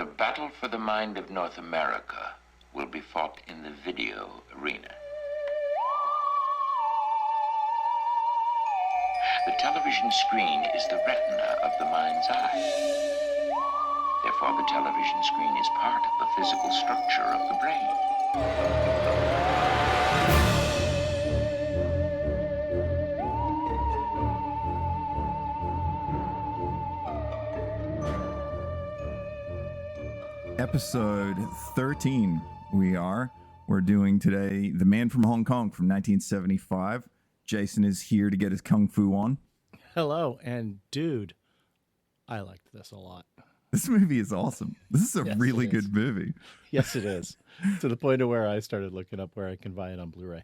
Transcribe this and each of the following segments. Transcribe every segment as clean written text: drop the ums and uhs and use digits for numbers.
The battle for the mind of North America will be fought in the video arena. The television screen is the retina of the mind's eye. Therefore, the television screen is part of the physical structure of the brain. Episode 13 we're doing today The Man from Hong Kong from 1975. Jason is here to get his kung fu on. Hello, and dude, I liked this a lot. This movie is awesome. This is a really good movie. Yes, it is. To the point of where I started looking up where I can buy it on Blu-ray.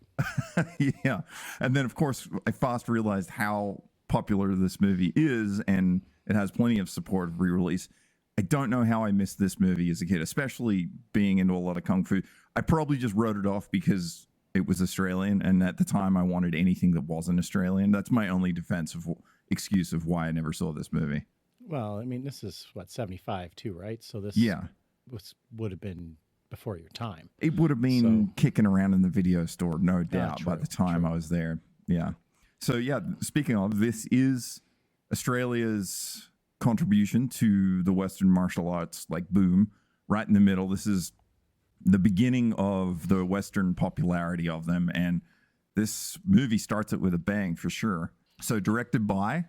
Yeah. And then, of course, I fast realized how popular this movie is, and it has plenty of support of re-release. I don't know how I missed this movie as a kid, especially being into a lot of kung fu. I probably just wrote it off because it was Australian, and at the time I wanted anything that wasn't Australian. That's my only excuse of why I never saw this movie. Well, I mean, this is, 75 too, right? So this would have been before your time. It would have been kicking around in the video store, no doubt, by the time I was there. Yeah. So, yeah, speaking of, this is Australia's contribution to the Western martial arts, like boom, right in the middle. This is the beginning of the Western popularity of them, and this movie starts it with a bang for sure. So directed by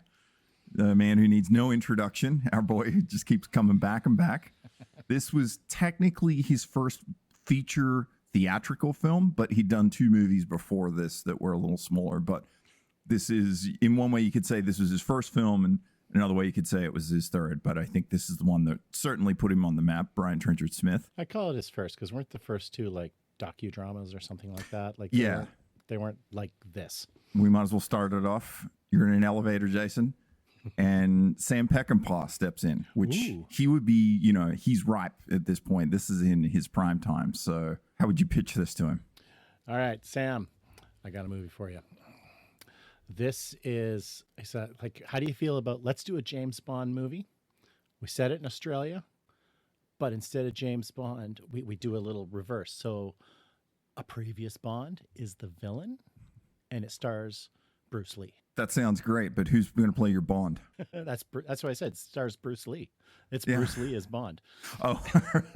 the man who needs no introduction, our boy who just keeps coming back and back. This was technically his first feature theatrical film, but he'd done two movies before this that were a little smaller. But this is, in one way you could say this was his first film, and another way you could say it was his third, but I think this is the one that certainly put him on the map, Brian Trenchard Smith. I call it his first because weren't the first two like docudramas or something like that? Like they weren't like this. We might as well start it off. You're in an elevator, Jason, and Sam Peckinpah steps in, which he would be, he's ripe at this point. This is in his prime time. So how would you pitch this to him? All right, Sam, I got a movie for you. This is, like, how do you feel about, let's do a James Bond movie. We set it in Australia, but instead of James Bond, we do a little reverse. So a previous Bond is the villain, and it stars Bruce Lee. That sounds great, but who's going to play your Bond? That's what I said. It stars Bruce Lee. It's Bruce Lee as Bond. Oh,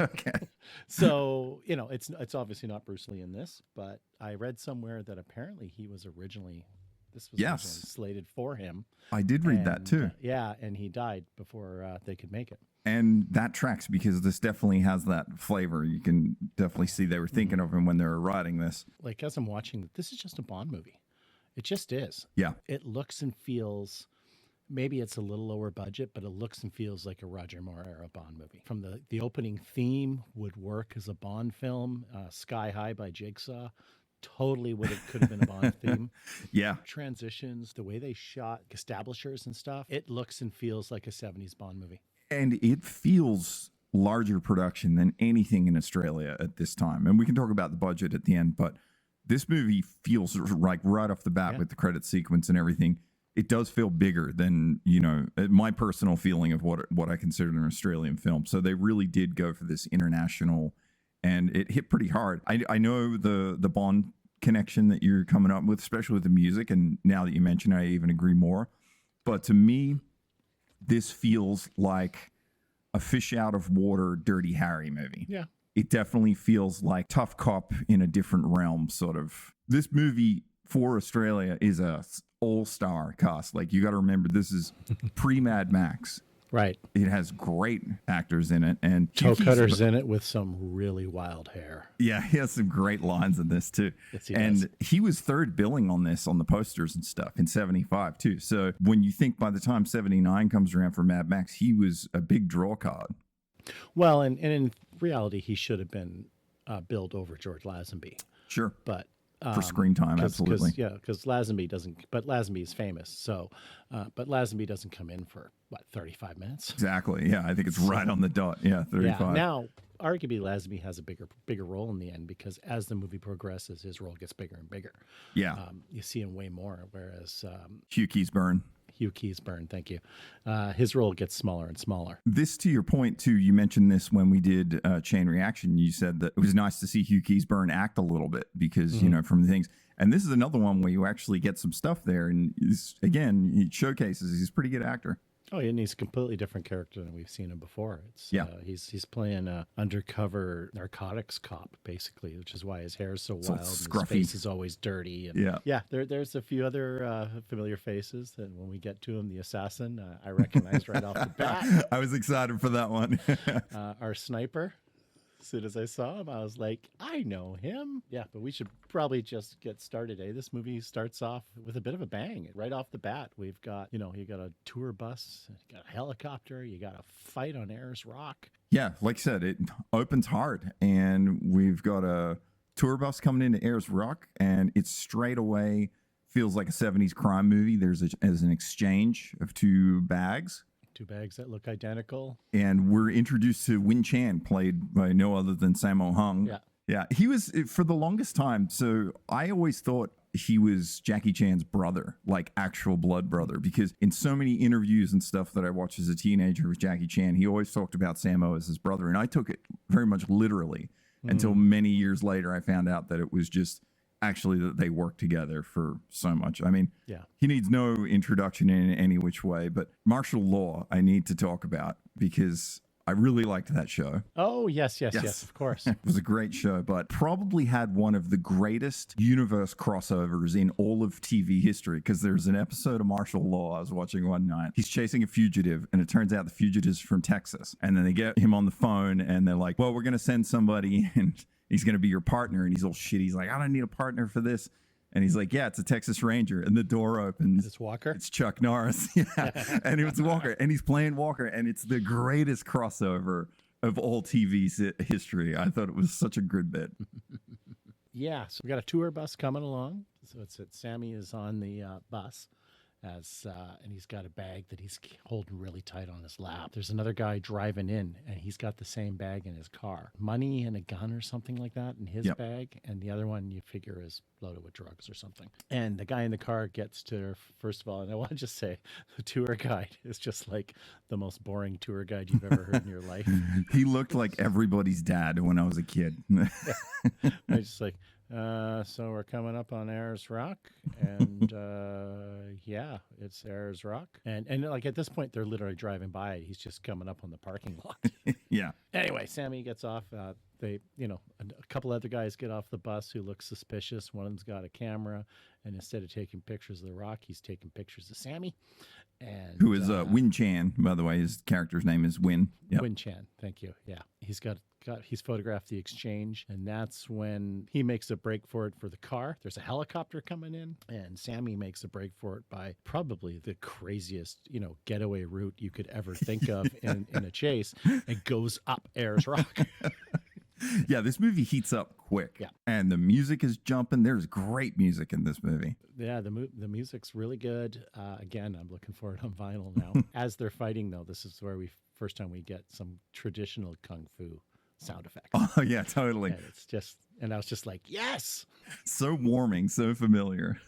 okay. So, it's obviously not Bruce Lee in this, but I read somewhere that apparently he was originally... This was originally slated for him. I did read that too. And he died before they could make it. And that tracks because this definitely has that flavor. You can definitely see they were thinking of him when they were writing this. Like, as I'm watching, this is just a Bond movie. It just is. Yeah. It looks and feels, maybe it's a little lower budget, but it looks and feels like a Roger Moore era Bond movie. From the opening theme would work as a Bond film, Sky High by Jigsaw. Totally could have been a Bond theme. Yeah. Transitions, the way they shot establishers and stuff, it looks and feels like a 70s Bond movie. And it feels larger production than anything in Australia at this time. And we can talk about the budget at the end, but this movie feels like right off the bat with the credit sequence and everything, it does feel bigger than, my personal feeling of what I consider an Australian film. So they really did go for this international, and it hit pretty hard. I know the Bond connection that you're coming up with, especially with the music, and now that you mention it, I even agree more. But to me, this feels like a fish out of water Dirty Harry movie. Yeah. It definitely feels like Tough Cop in a different realm, sort of. This movie for Australia is a all-star cast. Like, you got to remember, this is pre-Mad Max. Right. It has great actors in it. And Toe Cutter's in it with some really wild hair. Yeah, he has some great lines in this too. Yes, he and does. He was third billing on this on the posters and stuff in 75 too. So when you think by the time 79 comes around for Mad Max, he was a big draw card. Well, and in reality, he should have been billed over George Lazenby. Sure. But for screen time, absolutely. Because Lazenby doesn't, but Lazenby is famous. So, but Lazenby doesn't come in for, 35 minutes? Exactly. Yeah, I think it's right on the dot. Yeah, 35. Yeah. Now, arguably, Lazenby has a bigger role in the end because as the movie progresses, his role gets bigger and bigger. Yeah. You see him way more, whereas... Hugh Keays-Byrne. Hugh Keays-Byrne, thank you. His role gets smaller and smaller. This, to your point, too, you mentioned this when we did Chain Reaction. You said that it was nice to see Hugh Keays-Byrne act a little bit because, you know, from the things. And this is another one where you actually get some stuff there. And again, he showcases he's a pretty good actor. Oh, and he's a completely different character than we've seen him before. It's he's playing a undercover narcotics cop, basically, which is why his hair is so wild and his face is always dirty. And there's a few other familiar faces that when we get to him, the assassin, I recognized right off the bat. I was excited for that one. Our sniper. As soon as I saw him, I was like, I know him. Yeah, but we should probably just get started, eh? This movie starts off with a bit of a bang. Right off the bat, we've got, you got a tour bus, you got a helicopter, you got a fight on Ayers Rock. Yeah, like I said, it opens hard, and we've got a tour bus coming into Ayers Rock, and it straight away feels like a 70s crime movie. There's an exchange of two bags. Two bags that look identical. And we're introduced to Win Chan, played by no other than Sammo Hung. Yeah. He was, for the longest time, so I always thought he was Jackie Chan's brother, like actual blood brother, because in so many interviews and stuff that I watched as a teenager with Jackie Chan, he always talked about Sammo as his brother. And I took it very much literally until many years later I found out that it was just actually that they work together for so much. I mean, he needs no introduction in any which way, but Martial Law I need to talk about because I really liked that show. Oh, yes, of course. It was a great show, but probably had one of the greatest universe crossovers in all of TV history, because there's an episode of Martial Law I was watching one night. He's chasing a fugitive, and it turns out the fugitive's from Texas. And then they get him on the phone, and they're like, well, we're going to send somebody, and he's going to be your partner. And he's all shit. He's like, I don't need a partner for this. And he's like, yeah, it's a Texas Ranger. And the door opens. It's Walker? It's Chuck Norris. And it was Walker. And he's playing Walker. And it's the greatest crossover of all TV history. I thought it was such a good bit. Yeah. So we got a tour bus coming along. So Sammy is on the bus. And he's got a bag that he's holding really tight on his lap. There's another guy driving in, and he's got the same bag in his car. Money and a gun or something like that in his bag, and the other one you figure is loaded with drugs or something. And the guy in the car gets to, first of all, and I want to just say, the tour guide is just like the most boring tour guide you've ever heard in your life. He looked like everybody's dad when I was a kid. I was just like, so we're coming up on Ayers Rock, and it's Ayers Rock, and like at this point they're literally driving by it. He's just coming up on the parking lot. Anyway, Sammy gets off. A couple other guys get off the bus who look suspicious. One of them's got a camera, and instead of taking pictures of the rock, he's taking pictures of Sammy. And who is Win Chan, by the way? His character's name is Win. Win Chan, thank you. Yeah, he's photographed the exchange, and that's when he makes a break for it for the car. There's a helicopter coming in, and Sammy makes a break for it by probably the craziest, getaway route you could ever think of in a chase, and goes up Ayers Rock. Yeah, this movie heats up quick. Yeah. And the music is jumping. There's great music in this movie. Yeah, the music's really good. Again, I'm looking for it on vinyl now. As they're fighting, though, this is where first time we get some traditional kung fu sound effects. Oh, yeah, totally. And I was just like, yes! So warming, so familiar.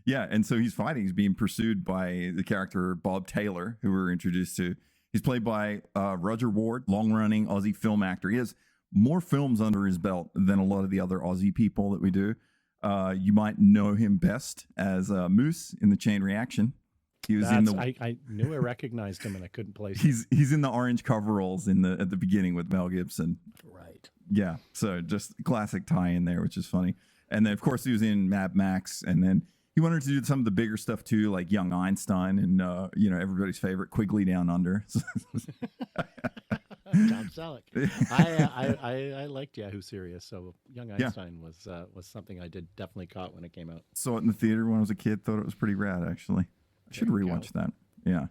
Yeah, and so he's fighting. He's being pursued by the character Bob Taylor, who we're introduced to. He's played by Roger Ward, long-running Aussie film actor. He has more films under his belt than a lot of the other Aussie people that we do. You might know him best as Moose in the Chain Reaction. He was I knew I recognized him and I couldn't place him. He's in the orange coveralls at the beginning with Mel Gibson. Right. Yeah. So just classic tie in there, which is funny. And then of course he was in Mad Max, and then he wanted to do some of the bigger stuff too, like Young Einstein and everybody's favorite Quigley Down Under. Tom Selleck. I liked Yahoo Serious, so Young Einstein was something I definitely caught when it came out. Saw it in the theater when I was a kid. Thought it was pretty rad, actually. I should rewatch that. Yeah.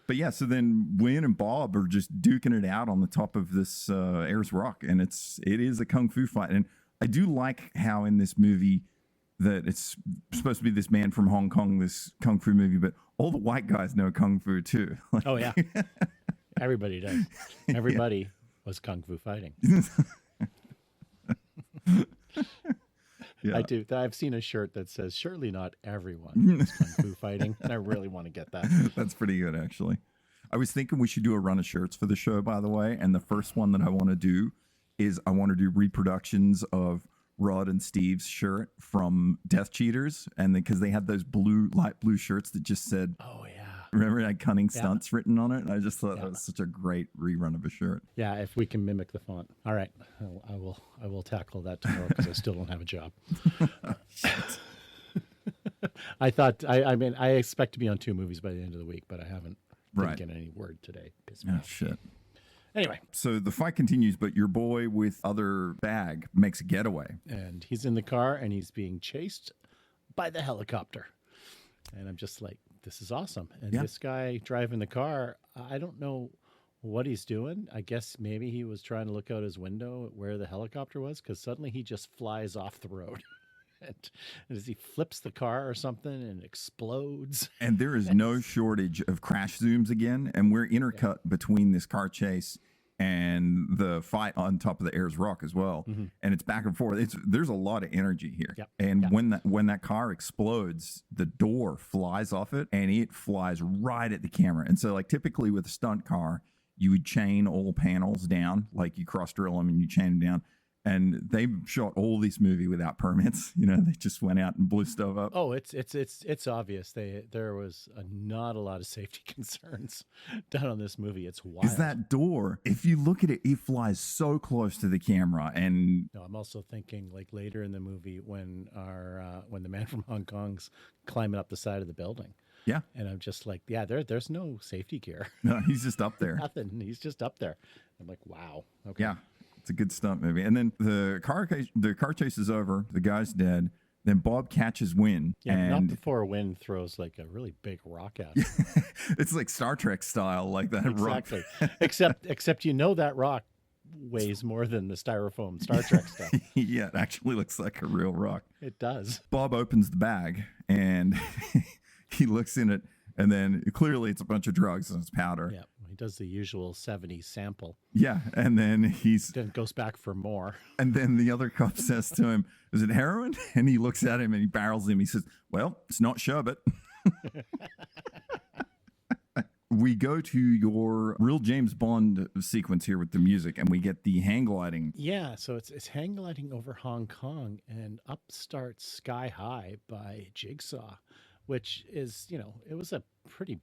But yeah, so then Win and Bob are just duking it out on the top of this Ayers Rock, and it is a kung fu fight. And I do like how in this movie that it's supposed to be this man from Hong Kong, this kung fu movie, but all the white guys know kung fu too. Oh yeah. Everybody does. Everybody was kung fu fighting. Yeah. I do. I've seen a shirt that says, "Surely not everyone is kung fu fighting," and I really want to get that. That's pretty good, actually. I was thinking we should do a run of shirts for the show, by the way. And the first one that I want to do is I want to do reproductions of Rod and Steve's shirt from Death Cheaters. And because they had those light blue shirts that just said, Oh yeah. remember, it had cunning stunts written on it. And I just thought that was such a great rerun of a shirt. Yeah, if we can mimic the font. All right, I will tackle that tomorrow because I still don't have a job. I thought I expect to be on 2 movies by the end of the week, but I haven't. Didn't get any word today. Oh shit. Anyway, so the fight continues, but your boy with other bag makes a getaway, and he's in the car and he's being chased by the helicopter, and I'm just like, this is awesome. And this guy driving the car, I don't know what he's doing. I guess maybe he was trying to look out his window at where the helicopter was, because suddenly he just flies off the road. And as he flips the car or something and explodes. And there is no shortage of crash zooms again. And we're intercut between this car chase and the fight on top of the Ayers Rock as well. Mm-hmm. And it's back and forth. There's a lot of energy here. Yep. And when that car explodes, the door flies off it and it flies right at the camera. And so like typically with a stunt car, you would chain all panels down, like you cross drill them and you chain them down. And they shot all this movie without permits. You know, they just went out and blew stuff up. Oh, it's obvious. There was not a lot of safety concerns done on this movie. It's wild. Is that door? If you look at it, it flies so close to the camera. And no, I'm also thinking like later in the movie when when the man from Hong Kong's climbing up the side of the building. Yeah, and I'm just like, yeah, there's no safety gear. No, he's just up there. Nothing. He's just up there. I'm like, wow. Okay. Yeah. It's a good stunt movie. And then the car chase is over. The guy's dead. Then Bob catches Wynn. Yeah, and not before Wynn throws like a really big rock at him. It's like Star Trek style, like that exactly. rock. except that rock weighs more than the styrofoam Star Trek stuff. Yeah, it actually looks like a real rock. It does. Bob opens the bag and he looks in it, and then clearly it's a bunch of drugs and it's powder. Yeah. He does the usual 70s sample. Yeah, and then then goes back for more. And then the other cop says to him, "Is it heroin?" And he looks at him and he barrels him. He says, "Well, it's not sherbet." We go to your real James Bond sequence here with the music, and we get the hang gliding. Yeah, so it's hang gliding over Hong Kong, and up starts Sky High by Jigsaw, which is, it was a pretty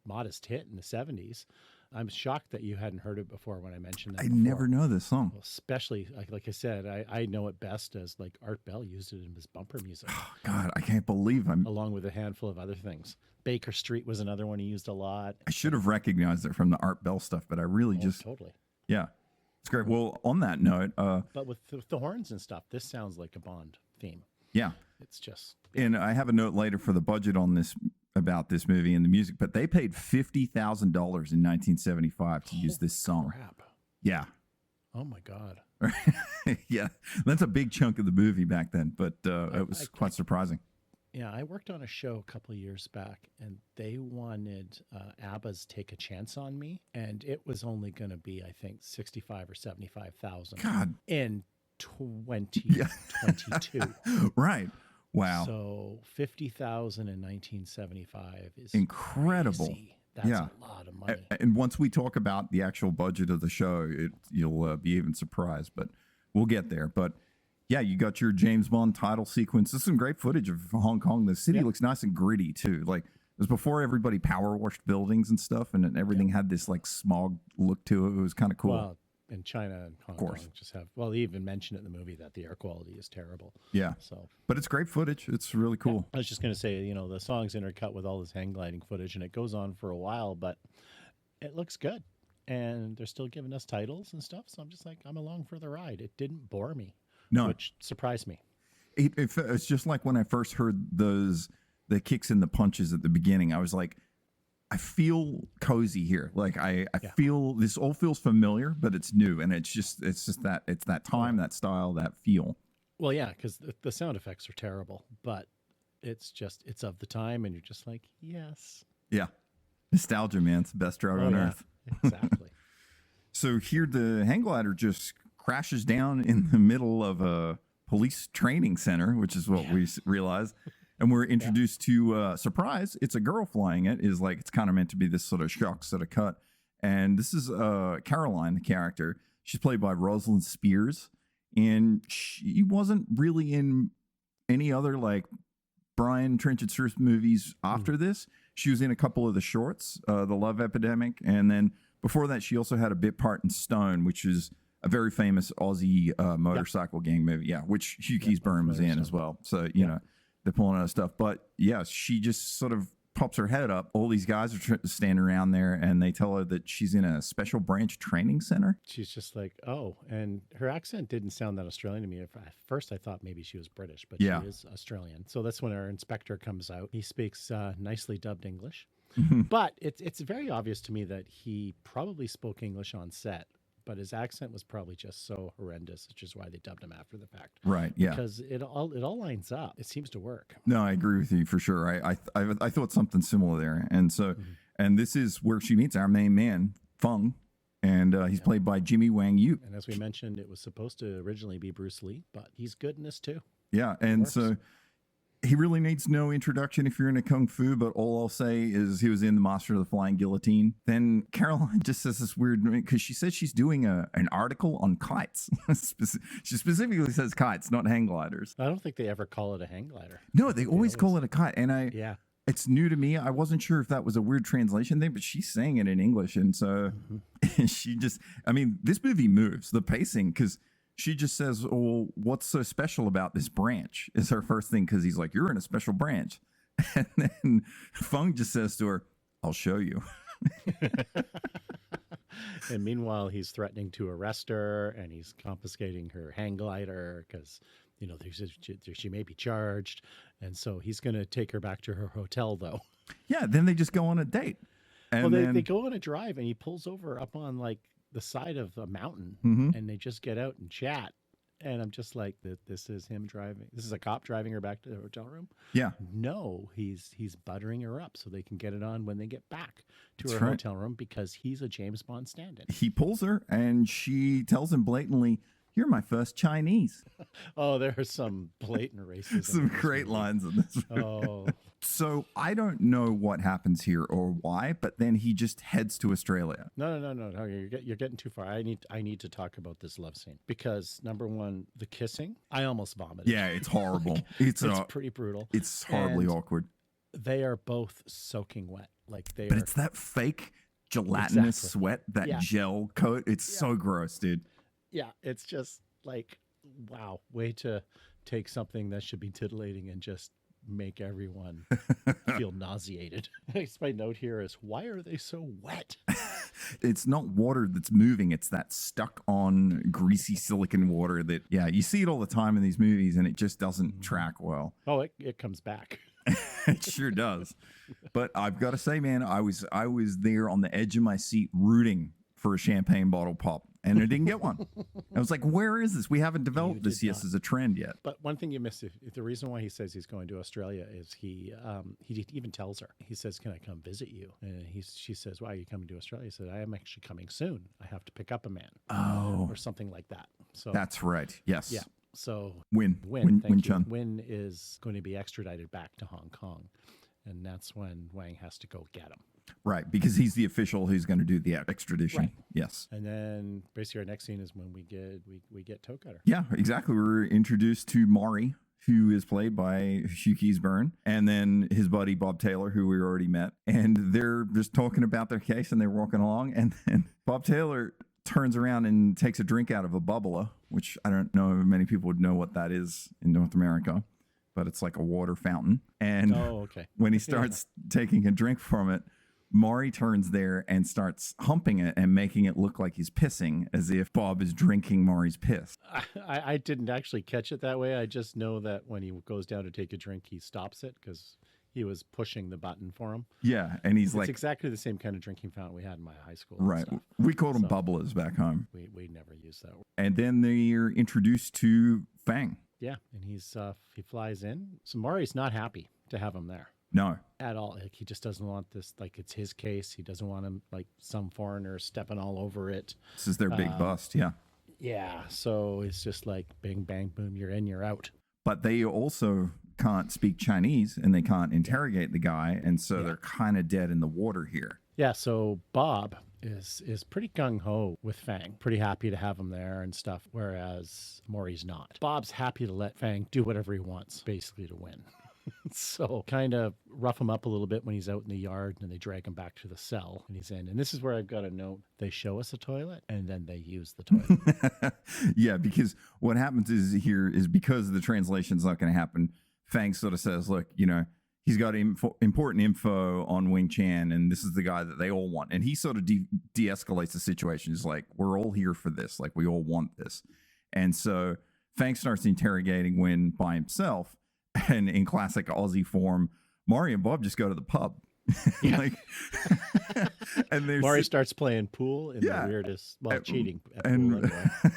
modest hit in the 70s. I'm shocked that you hadn't heard it before when I mentioned that. I never know this song. Well, especially, like I said, I know it best as like Art Bell used it in his bumper music. Oh, God, I can't believe along with a handful of other things. Baker Street was another one he used a lot. I should have recognized it from the Art Bell stuff, but I really totally. Yeah, it's great. Well, on that note, but with the horns and stuff, this sounds like a Bond theme. Yeah, it's just. And I have a note later for the budget on this about this movie and the music, but they paid $50,000 in 1975 to use this song. Crap. Yeah. Oh my God. Yeah, that's a big chunk of the movie back then, but it was quite surprising. Yeah, I worked on a show a couple of years back, and they wanted ABBA's "Take a Chance on Me," and it was only going to be, I think, 65 or 75,000. God. In 2022. Right. Wow. So 50,000 in 1975 is incredible. Crazy. That's a lot of money. And once we talk about the actual budget of the show, you'll be even surprised, but we'll get there. But yeah, you got your James Bond title sequence. This is some great footage of Hong Kong. The city looks nice and gritty too. Like it was before everybody power washed buildings and stuff, and everything had this like smog look to it. It was kind of cool. Well, in China and Hong Kong just have, they even mentioned it in the movie that the air quality is terrible. Yeah. So, but it's great footage. It's really cool. I was just going to say, the song's intercut with all this hang gliding footage, and it goes on for a while, but it looks good. And they're still giving us titles and stuff. So I'm just like, I'm along for the ride. It didn't bore me. No. Which surprised me. It's just like when I first heard the kicks and the punches at the beginning, I was like, I feel cozy here. Like I feel this all feels familiar, but it's new. And it's just that time, that style, that feel. Well, yeah, because the sound effects are terrible, but it's of the time. And you're just like, yes. Yeah. Nostalgia, man. It's the best drug on earth. Exactly. So here the hang glider just crashes down in the middle of a police training center, which is what we realize. And we're introduced to surprise. It's a girl flying it. Is like it's kind of meant to be this sort of shock sort of cut. And this is Caroline, the character. She's played by Rosalind Spears, and she wasn't really in any other like Brian Trenchard Stewart movies after this. She was in a couple of the shorts, The Love Epidemic, and then before that, she also had a bit part in Stone, which is a very famous Aussie motorcycle gang movie. Yeah, which Hugh Keays-Byrne was in as well. So you know they're pulling out stuff, but yeah, she just sort of pops her head up. All these guys are standing around there, and they tell her that she's in a special branch training center. She's just like, oh, and her accent didn't sound that Australian to me. At first, I thought maybe she was British, but she is Australian. So that's when our inspector comes out. He speaks nicely dubbed English, but it's very obvious to me that he probably spoke English on set, but his accent was probably just so horrendous, which is why they dubbed him after the fact. Right. Yeah. Because it all lines up. It seems to work. No, I agree with you for sure. I thought something similar there, and so and this is where she meets our main man, Fung, and he's played by Jimmy Wang Yu. And as we mentioned, it was supposed to originally be Bruce Lee, but he's good in this too. Yeah, and so he really needs no introduction if you're into Kung Fu, but all I'll say is he was in The Master of the Flying Guillotine. Then Caroline just says this weird, because she says she's doing an article on kites. She specifically says kites, not hang gliders. I don't think they ever call it a hang glider. No, they always call it a kite. And yeah. It's new to me. I wasn't sure if that was a weird translation thing, but she's saying it in English. And so she just, I mean, this movie moves the pacing because she just says, oh, what's so special about this branch is her first thing. Because he's like, you're in a special branch. And then Fung just says to her, I'll show you. And meanwhile, he's threatening to arrest her and he's confiscating her hang glider because, you know, she may be charged. And so he's going to take her back to her hotel, though. Yeah. Then they just go on a date. And well, they go on a drive and he pulls over up on like the side of a mountain and they just get out and chat. And I'm just like, this is him driving. This is a cop driving her back to the hotel room. Yeah. No, he's buttering her up so they can get it on when they get back to her hotel room because he's a James Bond stand-in. He pulls her and she tells him blatantly, you're my first Chinese. Oh, there's some blatant racism. Some great lines in this movie. Oh. So I don't know what happens here or why, but then he just heads to Australia. No. You're getting too far. I need to talk about this love scene because number one, the kissing, I almost vomited. Yeah, it's horrible. It's pretty brutal. It's horribly awkward. They are both soaking wet. But it's that fake gelatinous sweat, that gel coat. It's so gross, dude. Yeah, it's just like, wow, way to take something that should be titillating and just make everyone feel nauseated. My note here is, why are they so wet? It's not water that's moving. It's that stuck on greasy silicone water that, you see it all the time in these movies and it just doesn't track well. Oh, it comes back. It sure does. But I've got to say, man, I was there on the edge of my seat rooting for a champagne bottle pop. And I didn't get one. I was like, where is this? We haven't developed this yet as a trend yet. But one thing you missed, if the reason why he says he's going to Australia is he even tells her. He says, can I come visit you? And she says, why are you coming to Australia? He said, I am actually coming soon. I have to pick up a man. Oh. Or something like that. So that's right. Yes. Yeah. So Win Chun. Win is going to be extradited back to Hong Kong. And that's when Wang has to go get him. Right, because he's the official who's going to do the extradition. Right. Yes. And then basically our next scene is when we get Toe Cutter. Yeah, exactly. We're introduced to Maury, who is played by Hugh Keays-Byrne, and then his buddy Bob Taylor, who we already met. And they're just talking about their case and they're walking along. And then Bob Taylor turns around and takes a drink out of a bubbler, which I don't know if many people would know what that is in North America, but it's like a water fountain. And when he starts taking a drink from it, Maury turns there and starts humping it and making it look like he's pissing, as if Bob is drinking Maury's piss. I didn't actually catch it that way. I just know that when he goes down to take a drink, he stops it because he was pushing the button for him. Yeah, and it's like... It's exactly the same kind of drinking fountain we had in my high school. Right. We called them bubblers back home. We never used that word. And then they're introduced to Fang. Yeah, and he flies in. So Maury's not happy to have him there. No. At all. Like, he just doesn't want this, like, it's his case. He doesn't want him, like, some foreigner stepping all over it. This is their big bust, yeah. Yeah. So it's just like bing, bang, boom, you're in, you're out. But they also can't speak Chinese and they can't interrogate the guy. And so they're kind of dead in the water here. Yeah. So Bob is pretty gung ho with Fang, pretty happy to have him there and stuff, whereas Maury's not. Bob's happy to let Fang do whatever he wants, basically to win. So kind of rough him up a little bit when he's out in the yard, and they drag him back to the cell and he's in. And this is where I've got a note. They show us a toilet and then they use the toilet. Yeah, because what happens is here is because the translation's not going to happen. Fang sort of says, look, you know, he's got important info on Wing Chan, and this is the guy that they all want. And he sort of de-escalates the situation. He's like, we're all here for this. Like, we all want this. And so Fang starts interrogating Win by himself. And in classic Aussie form, Maury and Bob just go to the pub. Yeah. Like, and Maury starts playing pool in the weirdest, cheating at pool anyway.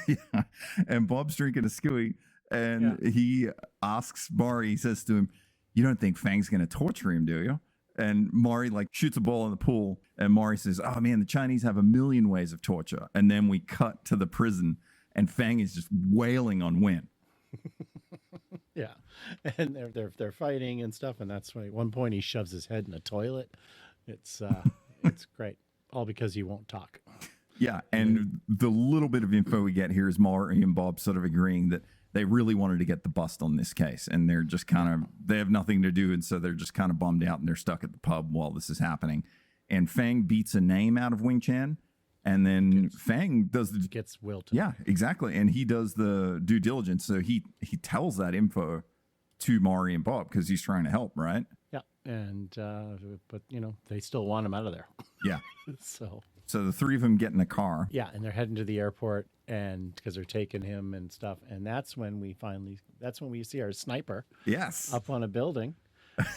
Yeah. And Bob's drinking a skewy, and he asks Maury, he says to him, you don't think Fang's going to torture him, do you? And Maury like shoots a ball in the pool, and Maury says, oh man, the Chinese have a million ways of torture. And then we cut to the prison, and Fang is just wailing on Win. Yeah, and they're fighting and stuff, and that's why at one point he shoves his head in a toilet. It's great, all because he won't talk. Yeah, and the little bit of info we get here is Maury and Bob sort of agreeing that they really wanted to get the bust on this case, and they're just kind of, they have nothing to do, and so they're just kind of bummed out, and they're stuck at the pub while this is happening. And Fang beats a name out of Wing Chan, and then Fang gets Wilton. Yeah, exactly. And he does the due diligence. So he tells that info to Maury and Bob because he's trying to help, right? Yeah. And but you know, they still want him out of there. Yeah. So the three of them get in a car. Yeah, and they're heading to the airport, and because they're taking him and stuff. And that's when we see our sniper. Yes. Up on a building.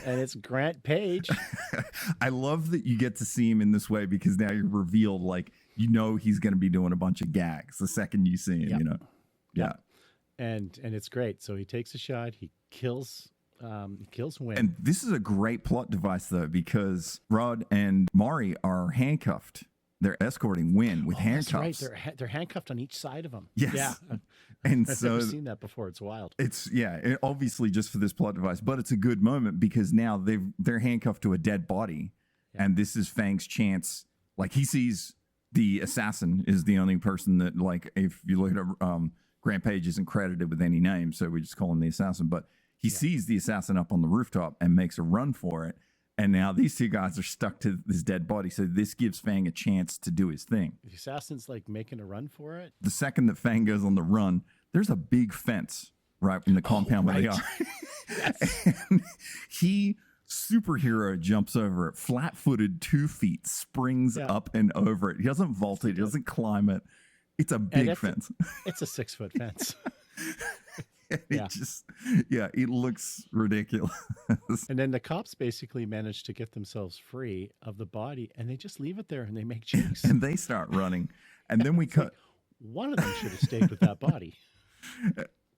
And it's Grant Page. I love that you get to see him in this way because now you're revealed, like, you know, he's going to be doing a bunch of gags the second you see him, you know? Yeah. And it's great. So he takes a shot. He kills Win. And this is a great plot device, though, because Rod and Maury are handcuffed. They're escorting Win with handcuffs. That's right. They're handcuffed on each side of him. Yes. Yeah. And I've never seen that before. It's wild. It's obviously just for this plot device, but it's a good moment because now they're handcuffed to a dead body, and this is Fang's chance. Like, he sees the assassin is the only person that, like, if you look at Grant Page isn't credited with any name, so we just call him the assassin. But he sees the assassin up on the rooftop and makes a run for it. And now these two guys are stuck to this dead body. So this gives Fang a chance to do his thing. The assassin's like making a run for it. The second that Fang goes on the run, there's a big fence right in the compound where they are. Yes. And he, superhero, jumps over it, flat-footed, 2 feet, springs up and over it. He doesn't vault it. He doesn't climb it. It's a big fence. It's a 6-foot fence. It looks ridiculous. And then the cops basically manage to get themselves free of the body, and they just leave it there, and they make jokes. And they start running. And then we cut. Like, one of them should have stayed with that body.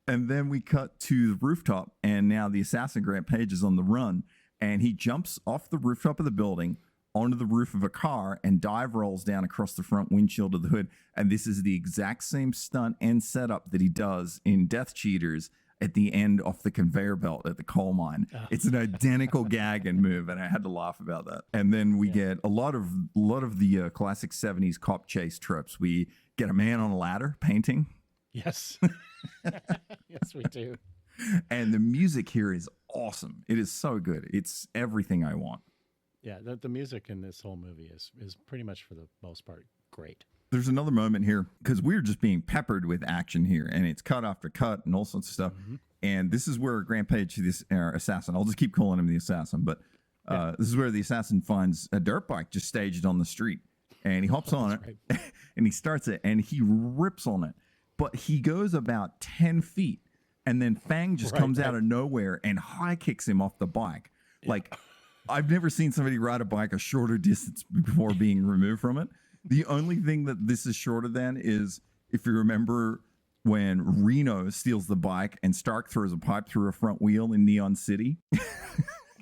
And then we cut to the rooftop, and now the assassin Grant Page is on the run, and he jumps off the rooftop of the building onto the roof of a car and dive rolls down across the front windshield of the hood. And this is the exact same stunt and setup that he does in Death Cheaters at the end off the conveyor belt at the coal mine. It's an identical gag and move, and I had to laugh about that. And then we get a lot of the classic 70s cop chase tropes. We get a man on a ladder painting. Yes. Yes, we do. And the music here is awesome. It is so good. It's everything I want. Yeah, the music in this whole movie is pretty much, for the most part, great. There's another moment here because we're just being peppered with action here, and it's cut after cut and all sorts of stuff. Mm-hmm. And this is where Grant Page, this assassin, I'll just keep calling him the assassin, but this is where the assassin finds a dirt bike just staged on the street, and he hops on it, and he starts it, and he rips on it. But he goes about 10 feet, and then Fang just comes out of nowhere and high kicks him off the bike. Like, I've never seen somebody ride a bike a shorter distance before being removed from it. The only thing that this is shorter than is, if you remember when Reno steals the bike and Stark throws a pipe through a front wheel in Neon City.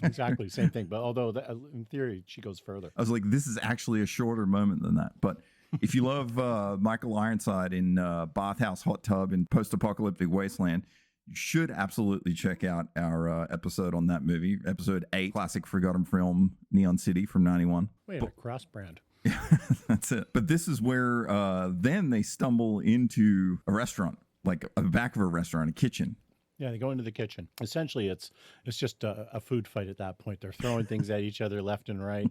Exactly, same thing. But although in theory, she goes further. I was like, this is actually a shorter moment than that. But If you love Michael Ironside in Bathhouse Hot Tub in Post-Apocalyptic Wasteland, you should absolutely check out our episode on that movie, episode 8, classic forgotten film, Neon City from 91. Wait, a cross brand. Yeah, that's it. But this is where then they stumble into a restaurant, like the back of a restaurant, a kitchen. Yeah, they go into the kitchen. Essentially, it's just a food fight at that point. They're throwing things at each other left and right,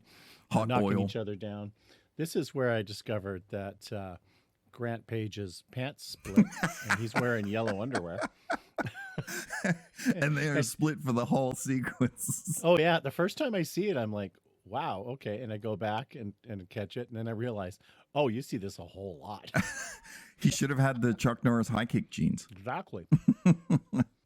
knocking oil. each other down. This is where I discovered that Grant Page's pants split, and he's wearing yellow underwear. And they are split for the whole sequence. Oh, yeah. The first time I see it, I'm like, wow, okay. And I go back and catch it, and then I realize, oh, you see this a whole lot. He should have had the Chuck Norris high kick jeans. Exactly.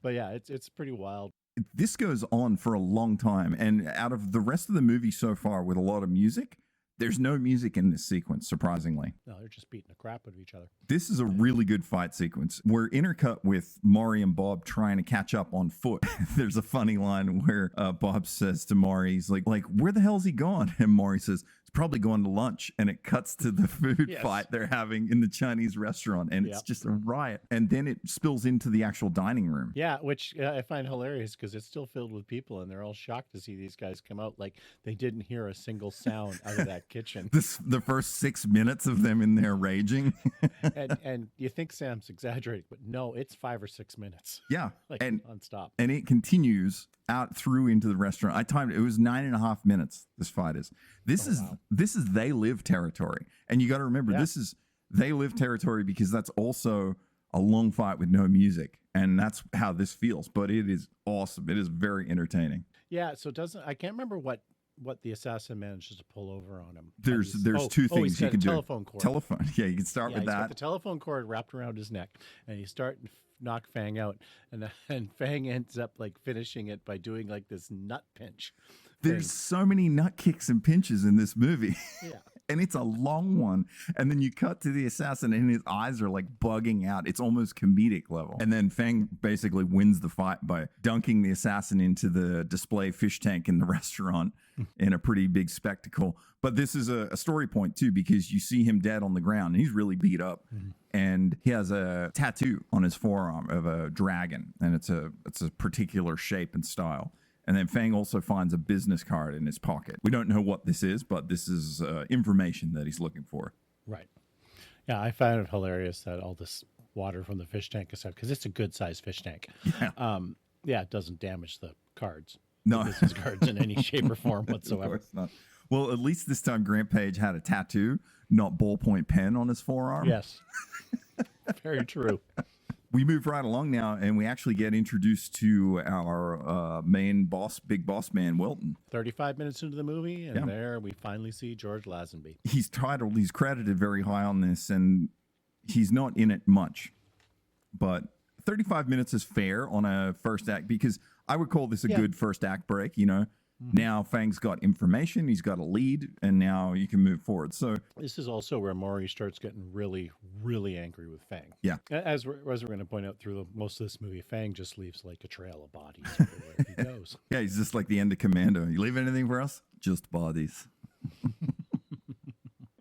But yeah, it's pretty wild. This goes on for a long time. And out of the rest of the movie so far with a lot of music, there's no music in this sequence, surprisingly. No, they're just beating the crap out of each other. This is a really good fight sequence. We're intercut with Maury and Bob trying to catch up on foot. There's a funny line where Bob says to Maury, he's like, where the hell's he gone? And Maury says, he's probably going to lunch. And it cuts to the food fight they're having in the Chinese restaurant. And it's just a riot. And then it spills into the actual dining room. Yeah, which I find hilarious because it's still filled with people and they're all shocked to see these guys come out like they didn't hear a single sound out of that kitchen. The first 6 minutes of them in there raging. and you think Sam's exaggerating, but no, it's 5 or 6 minutes. Yeah. Like nonstop. And it continues out through into the restaurant. I timed it. It was 9.5 minutes. This fight is. This is they live territory. And you got to remember, this is they live territory because that's also a long fight with no music. And that's how this feels. But it is awesome. It is very entertaining. Yeah. So I can't remember what the assassin manages to pull over on him. There's two things you can do. Telephone cord. Telephone. Yeah, you can start with he's that. got the telephone cord wrapped around his neck, and he's starting to knock Fang out, and Fang ends up like finishing it by doing like this nut pinch. There's so many nut kicks and pinches in this movie. Yeah. And it's a long one. And then you cut to the assassin and his eyes are like bugging out. It's almost comedic level. And then Fang basically wins the fight by dunking the assassin into the display fish tank in the restaurant in a pretty big spectacle. But this is a story point too, because you see him dead on the ground and he's really beat up. Mm-hmm. And he has a tattoo on his forearm of a dragon. And it's a particular shape and style. And then Fang also finds a business card in his pocket. We don't know what this is, but this is information that he's looking for. Right. Yeah, I found it hilarious that all this water from the fish tank is out because it's a good-sized fish tank. Yeah. It doesn't damage the cards. No. The business cards in any shape or form whatsoever. Of course not. Well, at least this time Grant Page had a tattoo, not ballpoint pen on his forearm. Yes. Very true. We move right along now, and we actually get introduced to our main boss, big boss man, Wilton. 35 minutes into the movie, and there we finally see George Lazenby. He's credited very high on this, and he's not in it much. But 35 minutes is fair on a first act, because I would call this a good first act break, you know. Now Fang's got information, he's got a lead, and now you can move forward. So this is also where Maury starts getting really, really angry with Fang. Yeah. As we're going to point out through most of this movie, Fang just leaves like a trail of bodies everywhere he goes. Yeah, he's just like the end of Commando. You leave anything for us? Just bodies.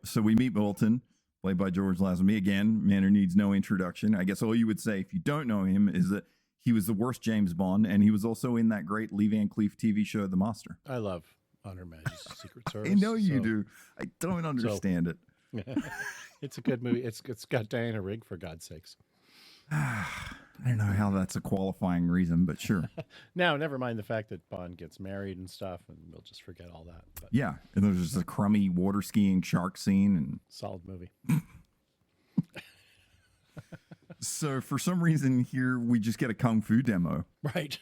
So we meet Wilton, played by George Lazenby. Again, man who needs no introduction. I guess all you would say if you don't know him is that he was the worst James Bond, and he was also in that great Lee Van Cleef TV show, The Master. I love On Her Majesty's Secret Service. I know you do. I don't understand it. It's a good movie. It's got Diana Rigg, for God's sakes. I don't know how that's a qualifying reason, but sure. Now, never mind the fact that Bond gets married and stuff, and we'll just forget all that. But yeah, and there's just a crummy water skiing shark scene. And solid movie. So for some reason here, we just get a Kung Fu demo. Right.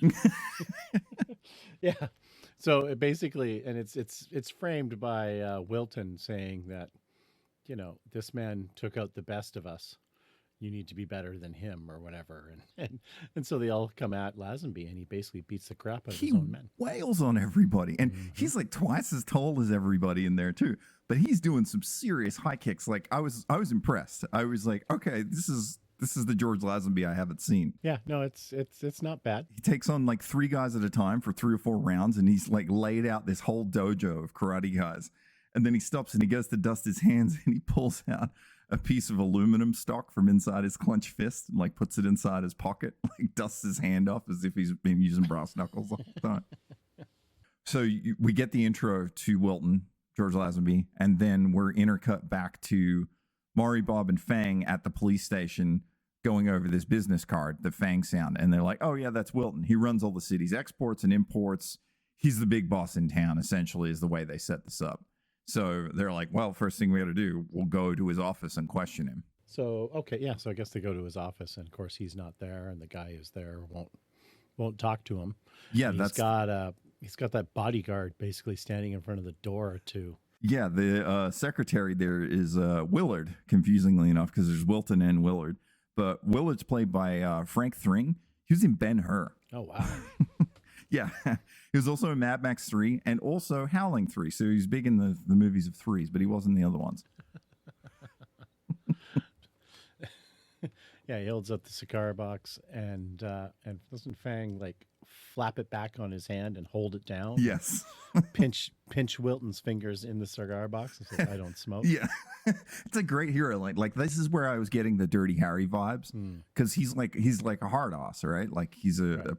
Yeah. So it basically, and it's framed by Wilton saying that, you know, this man took out the best of us. You need to be better than him or whatever. And so they all come at Lazenby, and he basically beats the crap out of his own men. He wails on everybody. And he's like twice as tall as everybody in there too. But he's doing some serious high kicks. Like I was impressed. I was like, okay, this is the George Lazenby I haven't seen. Yeah, no, it's not bad. He takes on like 3 guys at a time for 3 or 4 rounds, and he's like laid out this whole dojo of karate guys. And then he stops and he goes to dust his hands and he pulls out a piece of aluminum stock from inside his clenched fist and like puts it inside his pocket, like dusts his hand off as if he's been using brass knuckles the whole time. So we get the intro to Wilton, George Lazenby, and then we're intercut back to Maury, Bob, and Fang at the police station going over this business card that Fang found. And they're like, oh, yeah, that's Wilton. He runs all the city's exports and imports. He's the big boss in town, essentially, is the way they set this up. So they're like, well, first thing we got to do, we'll go to his office and question him. So, okay, yeah. So I guess they go to his office, and of course he's not there, and the guy who's there won't talk to him. Yeah, he's got that bodyguard basically standing in front of the door to. Yeah, the secretary there is Willard, confusingly enough, because there's Wilton and Willard. But Willard's played by Frank Thring. He was in Ben-Hur. Oh, wow. Yeah, he was also in Mad Max 3 and also Howling 3. So he's big in the movies of threes, but he wasn't in the other ones. Yeah, he holds up the cigar box and doesn't Fang like flap it back on his hand and hold it down? Yes. pinch Wilton's fingers in the cigar box and say, I don't smoke. Yeah. It's a great hero. Like this is where I was getting the Dirty Harry vibes because he's like a hard ass, right? Like he's a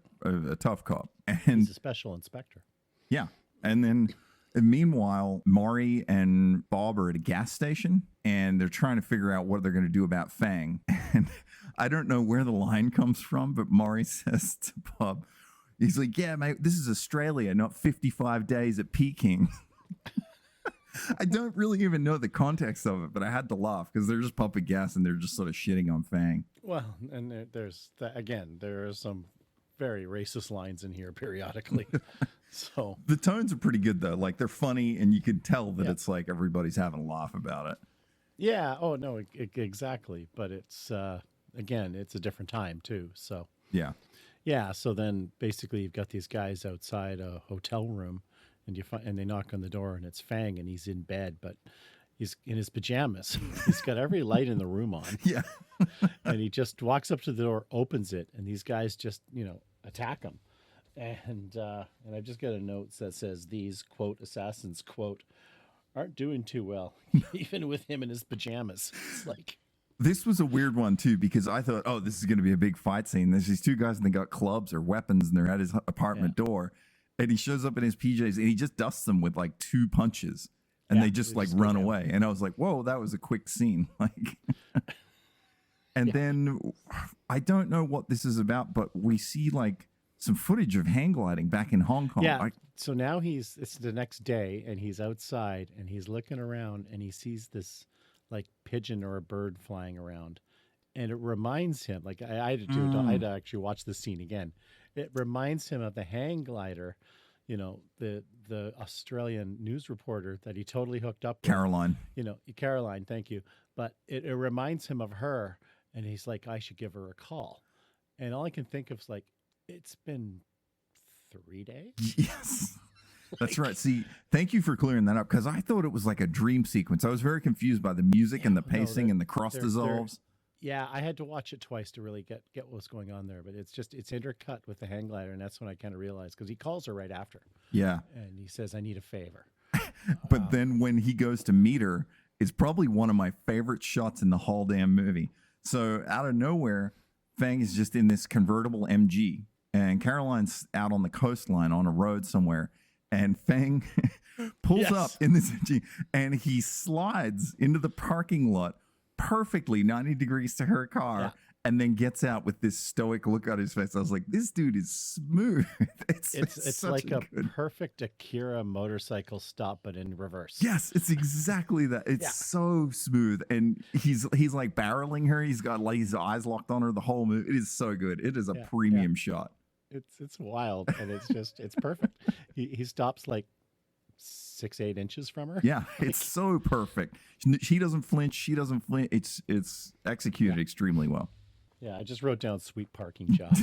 tough cop. And he's a special inspector. Yeah. And then meanwhile, Maury and Bob are at a gas station and they're trying to figure out what they're going to do about Fang. And I don't know where the line comes from, but Maury says to Bob, he's like, yeah, mate, this is Australia, not 55 days at Peking. I don't really even know the context of it, but I had to laugh because they're just pumping gas and they're just sort of shitting on Fang. Well, and there's that again, there are some very racist lines in here periodically. So the tones are pretty good though. Like they're funny and you can tell that it's like everybody's having a laugh about it. Yeah. Oh no, exactly. But it's, again, it's a different time too. So yeah. Yeah. So then basically you've got these guys outside a hotel room and they knock on the door and it's Fang and he's in bed, but he's in his pajamas. He's got every light in the room on. Yeah. And he just walks up to the door, opens it, and these guys just, attack him. And I've just got a note that says these, quote, assassins, quote, aren't doing too well, even with him in his pajamas. It's like... This was a weird one, too, because I thought, oh, this is going to be a big fight scene. There's these two guys and they got clubs or weapons and they're at his apartment door. And he shows up in his PJs and he just dusts them with like 2 punches. And they just like run away. And I was like, whoa, that was a quick scene. Like, and then I don't know what this is about, but we see like some footage of hang gliding back in Hong Kong. Yeah. So now it's the next day and he's outside and he's looking around and he sees this like pigeon or a bird flying around. And it reminds him, like I had to actually watch this scene again. It reminds him of the hang glider, the Australian news reporter that he totally hooked up with. Caroline. Caroline, thank you. But it reminds him of her, and he's like, I should give her a call. And all I can think of is like, it's been 3 days? Yes. That's right. See, thank you for clearing that up because I thought it was like a dream sequence. I was very confused by the music and the pacing and the cross dissolves. Yeah, I had to watch it twice to really get what's going on there, but it's intercut with the hang glider, and that's when I kind of realized because he calls her right after. Yeah, and he says, "I need a favor." But then when he goes to meet her, it's probably one of my favorite shots in the whole damn movie. So out of nowhere, Fang is just in this convertible MG, and Caroline's out on the coastline on a road somewhere, and Fang pulls up in this MG, and he slides into the parking lot. Perfectly 90 degrees to her car and then gets out with this stoic look on his face. I was like, this dude is smooth. It's like a perfect Akira motorcycle stop, but in reverse. Yes, it's exactly that. It's so smooth. And he's like barreling her. He's got like his eyes locked on her the whole movie. It is so good. It is a premium shot. It's wild. And it's perfect. He stops like 6-8 inches from her. Yeah, it's so perfect. She doesn't flinch. She doesn't flinch. It's executed extremely well. Yeah, I just wrote down sweet parking job.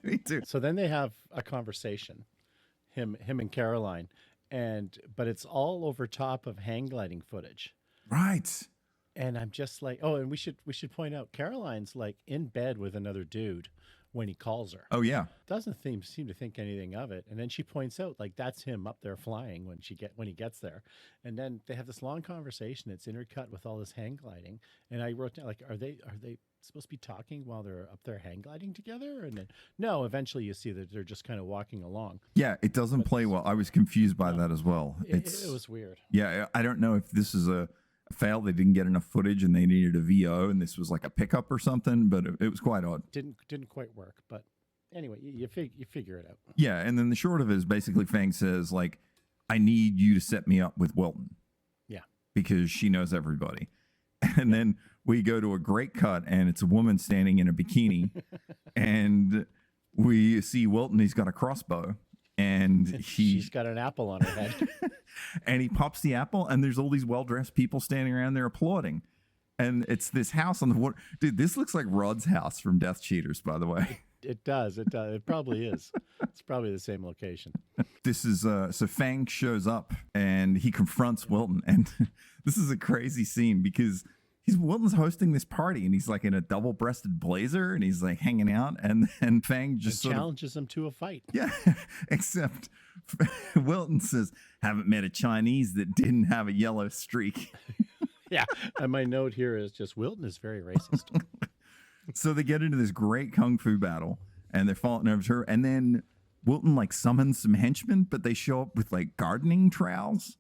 Me too. So then they have a conversation, him and Caroline, but it's all over top of hang gliding footage. Right. And I'm just like, oh, and we should point out Caroline's like in bed with another dude when he calls her. Oh yeah. Doesn't seem to think anything of it. And then she points out, like, that's him up there flying when he gets there. And then they have this long conversation that's intercut with all this hang gliding. And I wrote down, like, are they supposed to be talking while they're up there hang gliding together? And then no, eventually you see that they're just kind of walking along. Yeah, it doesn't play well. I was confused by that as well. It was weird. Yeah, I don't know if this is a fail. They didn't get enough footage and they needed a VO and this was like a pickup or something, but it was quite odd. Didn't quite work, but anyway, you figure it out. Yeah, and then the short of it is basically Fang says, like, I need you to set me up with Wilton. Yeah. Because she knows everybody. And then we go to a great cut and it's a woman standing in a bikini and we see Wilton, he's got a crossbow. And she's got an apple on her head. And he pops the apple, and there's all these well-dressed people standing around there applauding. And it's this house on the water. Dude, this looks like Rod's house from Death Cheaters, by the way. It does. It does. It probably is. It's probably the same location. This is, so Fang shows up, and he confronts Wilton. And this is a crazy scene because Wilton's hosting this party and he's like in a double-breasted blazer and he's like hanging out, and then Fang just challenges him to a fight. Yeah, except Wilton says, haven't met a Chinese that didn't have a yellow streak. Yeah, and my note here is just Wilton is very racist. So they get into this great kung fu battle and they're falling over to her, and then Wilton like summons some henchmen, but they show up with like gardening trowels.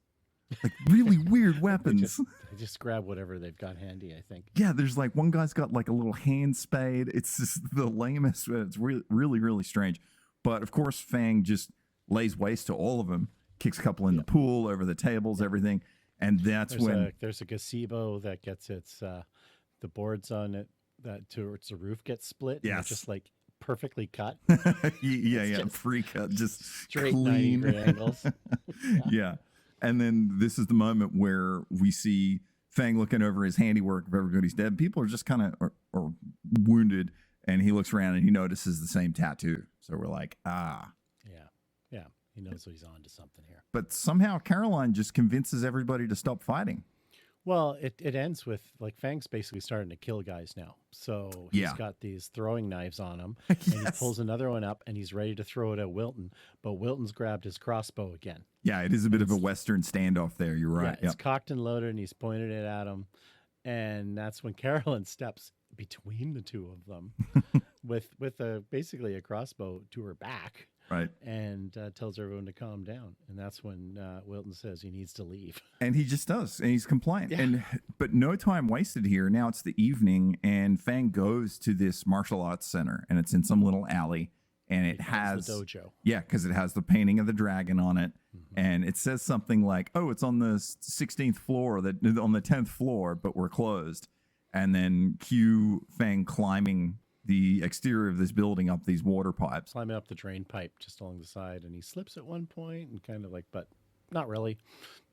Like really weird weapons. They just grab whatever they've got handy, I think. Yeah, there's like one guy's got like a little hand spade. It's just the lamest. It's really, really, really strange. But of course, Fang just lays waste to all of them, kicks a couple in the pool, over the tables, everything. And that's there's a gazebo that gets its the boards on it that towards the roof gets split. Yes. And it's just like perfectly cut. yeah, free cut, just straight clean 90-degree angles. Yeah. And then this is the moment where we see Fang looking over his handiwork of everybody's dead. People are just kind of are wounded, and he looks around and he notices the same tattoo. So we're like, ah. Yeah. He knows he's on to something here. But somehow Caroline just convinces everybody to stop fighting. Well, it ends with like Fang's basically starting to kill guys now. So he's got these throwing knives on him, and he pulls another one up and he's ready to throw it at Wilton. But Wilton's grabbed his crossbow again. Yeah, it is a bit of a Western standoff there. You're right. Yeah, it's cocked and loaded and he's pointed it at him. And that's when Caroline steps between the two of them with basically a crossbow to her back. Right. And tells everyone to calm down. And that's when Wilton says he needs to leave. And he just does. And he's compliant. Yeah. But no time wasted here. Now it's the evening and Fang goes to this martial arts center and it's in some little alley. And it has the dojo. Yeah, because it has the painting of the dragon on it. Mm-hmm. And it says something like, oh, it's on the 16th floor, on the 10th floor, but we're closed. And then cue Fang climbing the exterior of this building up these water pipes. Climbing up the drain pipe just along the side. And he slips at one point and kind of like, but not really.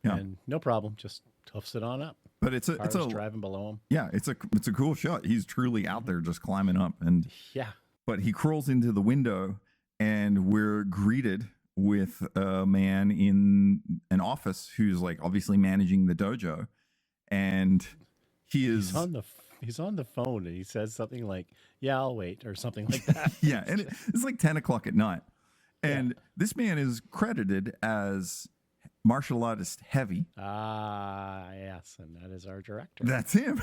Yeah. And no problem. Just hoofs it on up. But it's driving below him. Yeah, it's a cool shot. He's truly out there just climbing up. And yeah. But he crawls into the window and we're greeted with a man in an office who's like obviously managing the dojo. And he's on the phone and he says something like, yeah, I'll wait, or something like that. Yeah. And it's like 10 o'clock at night. And this man is credited as martial artist Heavy. Ah, yes. And that is our director. That's him.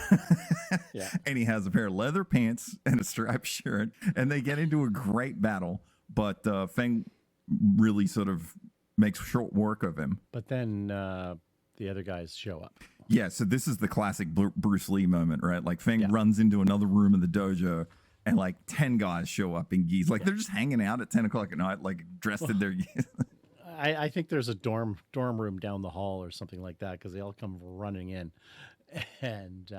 Yeah. And he has a pair of leather pants and a striped shirt. And they get into a great battle. But Fang really sort of makes short work of him. But then the other guys show up. Yeah, so this is the classic Bruce Lee moment, right? Like Fang runs into another room in the dojo and like 10 guys show up in gis. Like they're just hanging out at 10 o'clock at night, like dressed in their I think there's a dorm room down the hall or something like that because they all come running in. And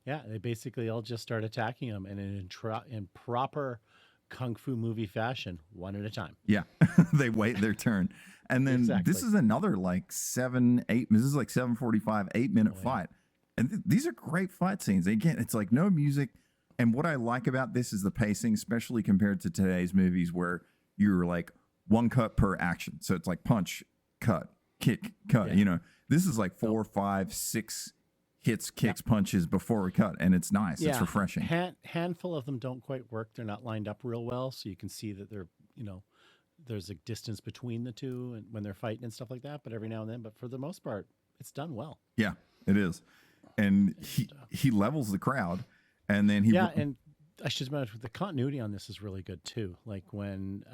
they basically all just start attacking him in proper kung fu movie fashion, one at a time. Yeah, they wait their turn. And then This is another like 7-8, this is like 7:45, 8-minute fight. And these are great fight scenes. Again, it's like no music. And what I like about this is the pacing, especially compared to today's movies where you're like one cut per action. So it's like punch, cut, kick, cut, you know. This is like 4, 5, 6 hits, kicks, punches before we cut, and it's nice. It's refreshing. Handful of them don't quite work. They're not lined up real well, so you can see that they're, there's a distance between the two and when they're fighting and stuff like that. But every now and then, but for the most part, it's done well. Yeah, it is. And he levels the crowd, and then and I should mention the continuity on this is really good too. Like when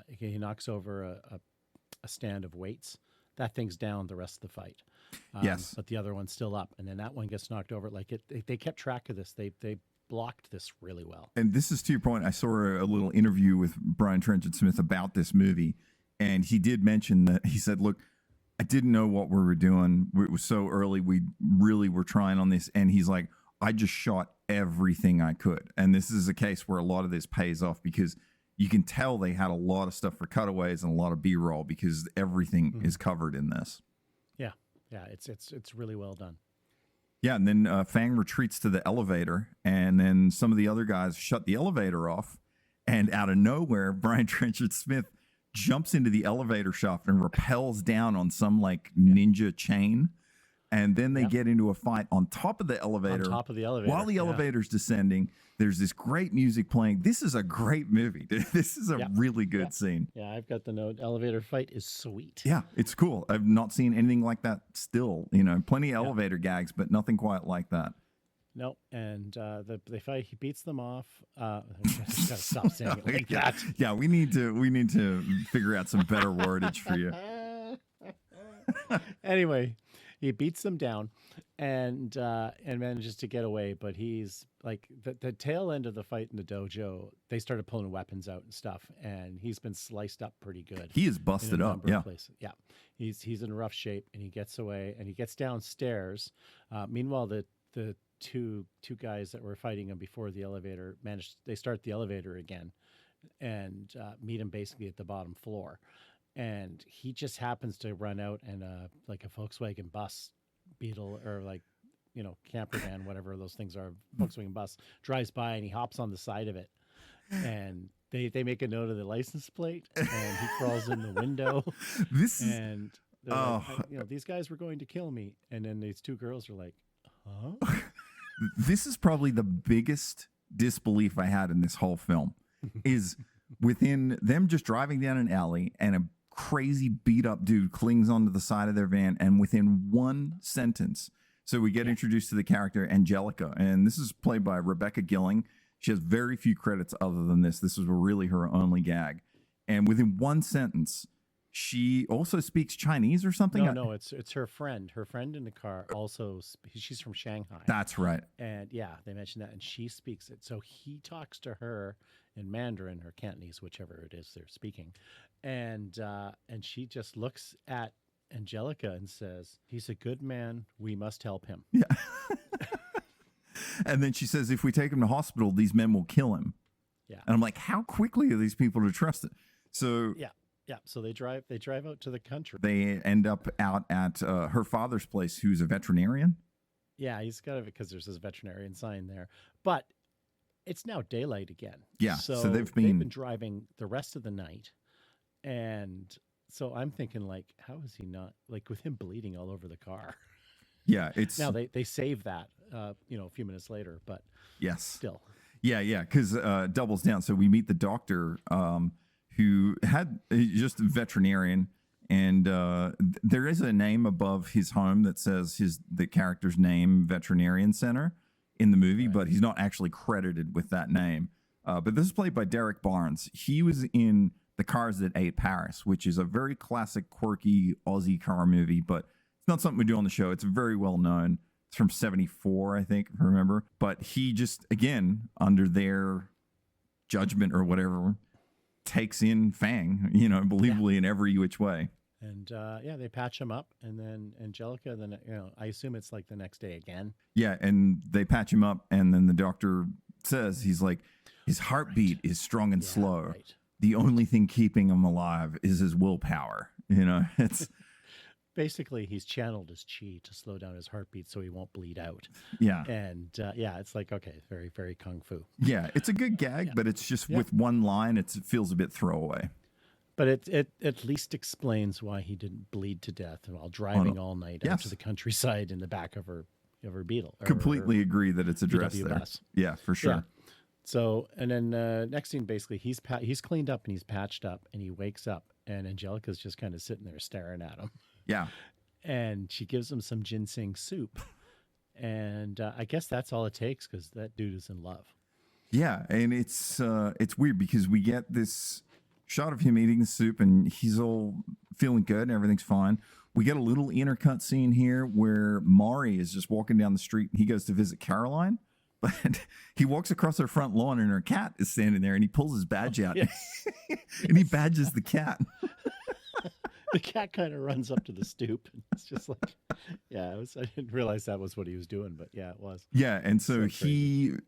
he knocks over a stand of weights, that thing's down the rest of the fight. Yes, but the other one's still up, and then that one gets knocked over. Like they kept track of this. They blocked this really well. And this is to your point. I saw a little interview with Brian Trenchard Smith about this movie, and he did mention that he said, "Look, I didn't know what we were doing. It was so early. We really were trying on this." And he's like, "I just shot everything I could." And this is a case where a lot of this pays off because you can tell they had a lot of stuff for cutaways and a lot of B-roll because everything is covered in this. Yeah, it's really well done. Yeah, and then Fang retreats to the elevator, and then some of the other guys shut the elevator off, and out of nowhere, Brian Trenchard Smith jumps into the elevator shaft and rappels down on some like ninja chain, and then they get into a fight on top of the elevator. On top of the elevator. While the elevator's descending, there's this great music playing. This is a great movie. This is a really good scene. Yeah, I've got the note. Elevator fight is sweet. Yeah, it's cool. I've not seen anything like that still. Plenty of elevator gags, but nothing quite like that. No, and they fight. He beats them off. I just gotta stop saying it like that. Yeah, we need to figure out some better wordage for you. Anyway, he beats them down, and manages to get away. But he's like the tail end of the fight in the dojo. They started pulling weapons out and stuff, and he's been sliced up pretty good. He is busted up. Yeah, yeah. He's in rough shape, and he gets away, and he gets downstairs. Meanwhile, the two guys that were fighting him before the elevator they start the elevator again and meet him basically at the bottom floor, and he just happens to run out and like a Volkswagen bus Beetle or camper van, whatever those things are, Volkswagen bus drives by, and he hops on the side of it, and they make a note of the license plate, and he crawls in the window. These guys were going to kill me, and then these two girls are like, huh? This is probably the biggest disbelief I had in this whole film is within them just driving down an alley and a crazy beat up dude clings onto the side of their van, and within one sentence, so we get introduced to the character Angelica, and this is played by Rebecca Gilling. She has very few credits other than this. This was really her only gag. And within one sentence, she also speaks Chinese or something? No, it's her friend. Her friend in the car also, she's from Shanghai. That's right. And they mentioned that, and she speaks it. So he talks to her in Mandarin or Cantonese, whichever it is they're speaking. And she just looks at Angelica and says, "He's a good man. We must help him." Yeah. And then she says, "If we take him to hospital, these men will kill him." Yeah. And I'm like, how quickly are these people to trust it? So yeah, so they drive out to the country. They end up out at her father's place, who's a veterinarian. Yeah, he's got it because there's this veterinarian sign there. But it's now daylight again. Yeah, so they've been driving the rest of the night. And so I'm thinking, like, how is he not, like, with him bleeding all over the car? Yeah, it's... Now, they save that, a few minutes later, but yes, still. Yeah, because doubles down. So we meet the doctor, who had just a veterinarian, and there is a name above his home that says the character's name, Veterinarian Center, in the movie, but he's not actually credited with that name. But this is played by Derek Barnes. He was in The Cars That Ate Paris, which is a very classic, quirky Aussie car movie, but it's not something we do on the show. It's very well known. It's from 1974, I think, if I remember. But he just, again, under their judgment or whatever, takes in Fang, believably in every which way. And they patch him up, and then Angelica, then I assume it's like the next day again. Yeah, and they patch him up, and then the doctor says, he's like, his heartbeat is strong and slow. Right. The only thing keeping him alive is his willpower. It's basically he's channeled his chi to slow down his heartbeat so he won't bleed out. Yeah. And it's like, okay, very, very kung fu. Yeah, it's a good gag, but it's just with one line, it feels a bit throwaway. But it at least explains why he didn't bleed to death while driving all night out to the countryside in the back of her of her Beetle. Completely agree that it's addressed VW there. bus. Yeah, for sure. Yeah. So, and then next scene, basically, he's cleaned up and he's patched up, and he wakes up, and Angelica's just kind of sitting there staring at him. Yeah. And she gives him some ginseng soup. And I guess that's all it takes, because that dude is in love. Yeah, and it's weird because we get this shot of him eating the soup, and he's all feeling good, and everything's fine. We get a little intercut scene here where Maury is just walking down the street, and he goes to visit Caroline. But he walks across her front lawn and her cat is standing there, and he pulls his badge out and he badges the cat. The cat kind of runs up to the stoop. And it's just like, yeah, I didn't realize that was what he was doing, but yeah, it was. Yeah. And so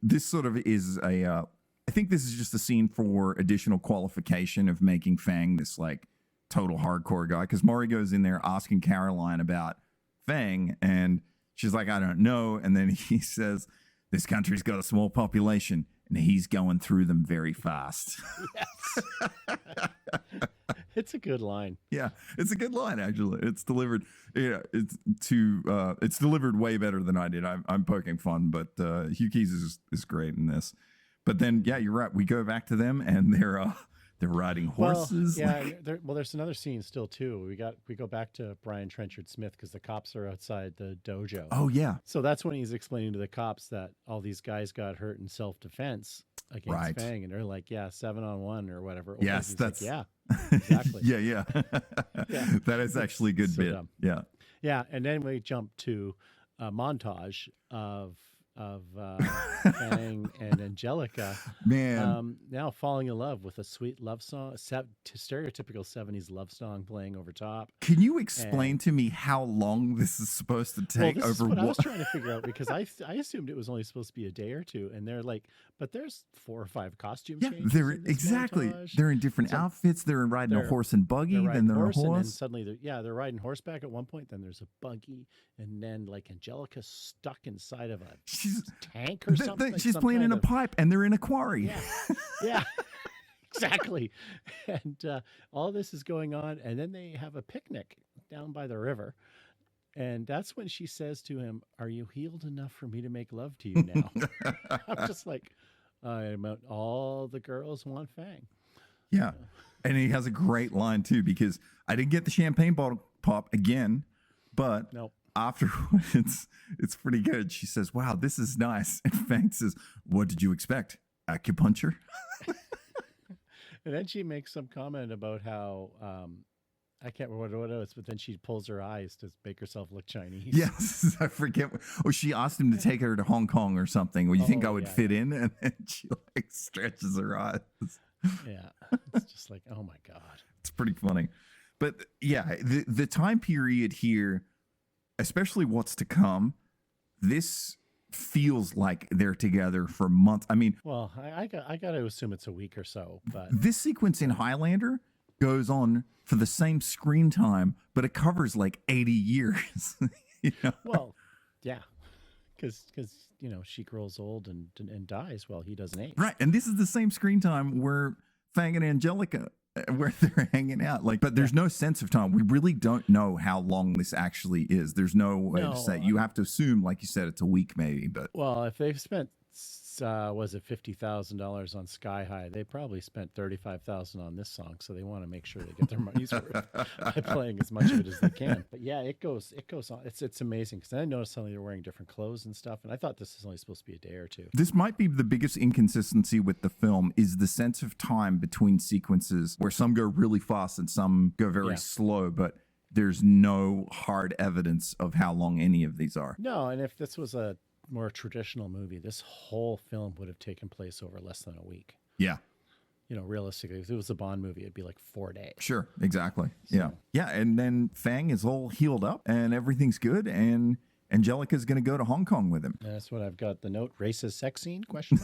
this sort of is I think this is just a scene for additional qualification of making Fang this like total hardcore guy. Cause Maury goes in there asking Caroline about Fang, and she's like, I don't know. And then he says, this country's got a small population, and he's going through them very fast. Yes. It's a good line. Yeah, it's a good line, actually. It's delivered. Yeah, it's delivered way better than I did. I'm poking fun, but Hugh Keys is great in this. But then, yeah, you're right. We go back to them, and they're riding horses. Well, yeah. There's another scene still too. We go back to Brian Trenchard Smith because the cops are outside the dojo. Oh yeah. So that's when he's explaining to the cops that all these guys got hurt in self-defense against Fang, and they're like, yeah, 7-on-1 or whatever. Yes, that's like, yeah, exactly. yeah. Yeah. That is actually a good bit. Dumb. Yeah. Yeah, and then we jump to a montage of Fang and Angelica, now falling in love with a sweet love song, stereotypical 70s love song playing over top. Can you explain to me how long this is supposed to take? Well, this is what I was trying to figure out, because I assumed it was only supposed to be a day or two, and they're like, but there's 4 or 5 costume changes. They're exactly. Montage. They're in different outfits. They're riding a horse and buggy. Then they're a horse. And then suddenly, they're riding horseback at one point. Then there's a buggy, and then like Angelica's stuck inside of a tank or something. She's playing in a pipe, and they're in a quarry. Yeah, yeah, exactly. And all this is going on, and then they have a picnic down by the river. And that's when she says to him, "Are you healed enough for me to make love to you now?" I'm just like, all the girls want Fang. Yeah. And he has a great line too, because I didn't get the champagne bottle pop again, but afterwards it's pretty good. She says, "Wow, this is nice." And Fang says, "What did you expect? Acupuncture?" And then she makes some comment about how I can't remember what it was, but then she pulls her eyes to make herself look Chinese. Yes, I forget. Oh, she asked him to take her to Hong Kong or something. Well, you think I would fit in? And then she like stretches her eyes. Yeah, it's just like, oh my God. It's pretty funny. But yeah, the time period here, especially what's to come, this feels like they're together for months. I mean, well, I got to assume it's a week or so, but this sequence in Highlander goes on for the same screen time, but it covers like 80 years. You know? Well, yeah, because she grows old and dies while he doesn't age. Right, and this is the same screen time where Fang and Angelica, where they're hanging out. Like, but there's no sense of time. We really don't know how long this actually is. There's no way to say. You have to assume, like you said, it's a week maybe. But well, if they've spent was it $50,000 on Sky High, they probably spent $35,000 on this song, so they want to make sure they get their money's worth by playing as much of it as they can. But yeah, it goes on. It's amazing, because I noticed suddenly they're wearing different clothes and stuff, and I thought this is only supposed to be a day or two. This might be the biggest inconsistency with the film, is the sense of time between sequences, where some go really fast and some go very slow, but there's no hard evidence of how long any of these are. No, and if this was a more traditional movie, this whole film would have taken place over less than a week. Yeah. Realistically, if it was a Bond movie, it'd be like 4 days. Sure, exactly. So. Yeah. And then Fang is all healed up and everything's good, and Angelica's going to go to Hong Kong with him. That's what I've got. The note: racist sex scene? Question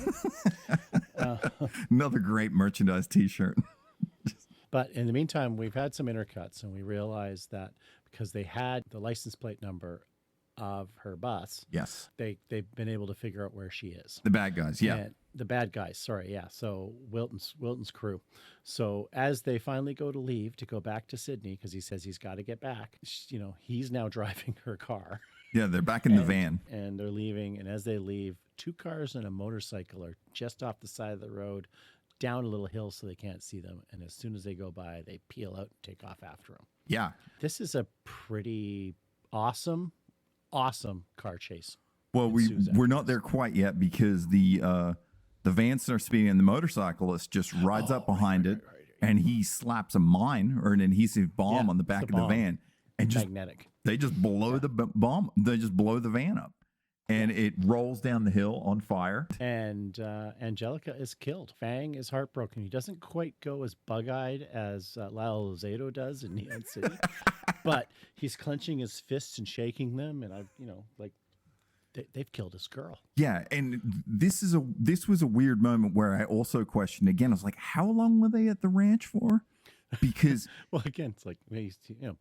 mark. Another great merchandise T-shirt. But in the meantime, we've had some intercuts, and we realized that because they had the license plate number of her bus, yes, they've been able to figure out where she is. The bad guys, yeah. And the bad guys, sorry, yeah. So Wilton's crew. So as they finally go to leave to go back to Sydney, because he says he's got to get back, he's now driving her car. Yeah, they're back in the van. And they're leaving. And as they leave, 2 cars and a motorcycle are just off the side of the road, down a little hill so they can't see them. And as soon as they go by, they peel out and take off after them. Yeah. This is a pretty awesome car chase. Well, we're not there quite yet because the van starts speeding and the motorcyclist just rides up behind it and he slaps a mine or an adhesive bomb on the back of the van and magnetic. They just blow the bomb. They just blow the van up. And it rolls down the hill on fire. And Angelica is killed. Fang is heartbroken. He doesn't quite go as bug-eyed as Lyle Lozado does in Neon City, but he's clenching his fists and shaking them. And they've killed his girl. Yeah, and this was a weird moment where I also questioned again. I was like, how long were they at the ranch for? Because well, again, it's like he's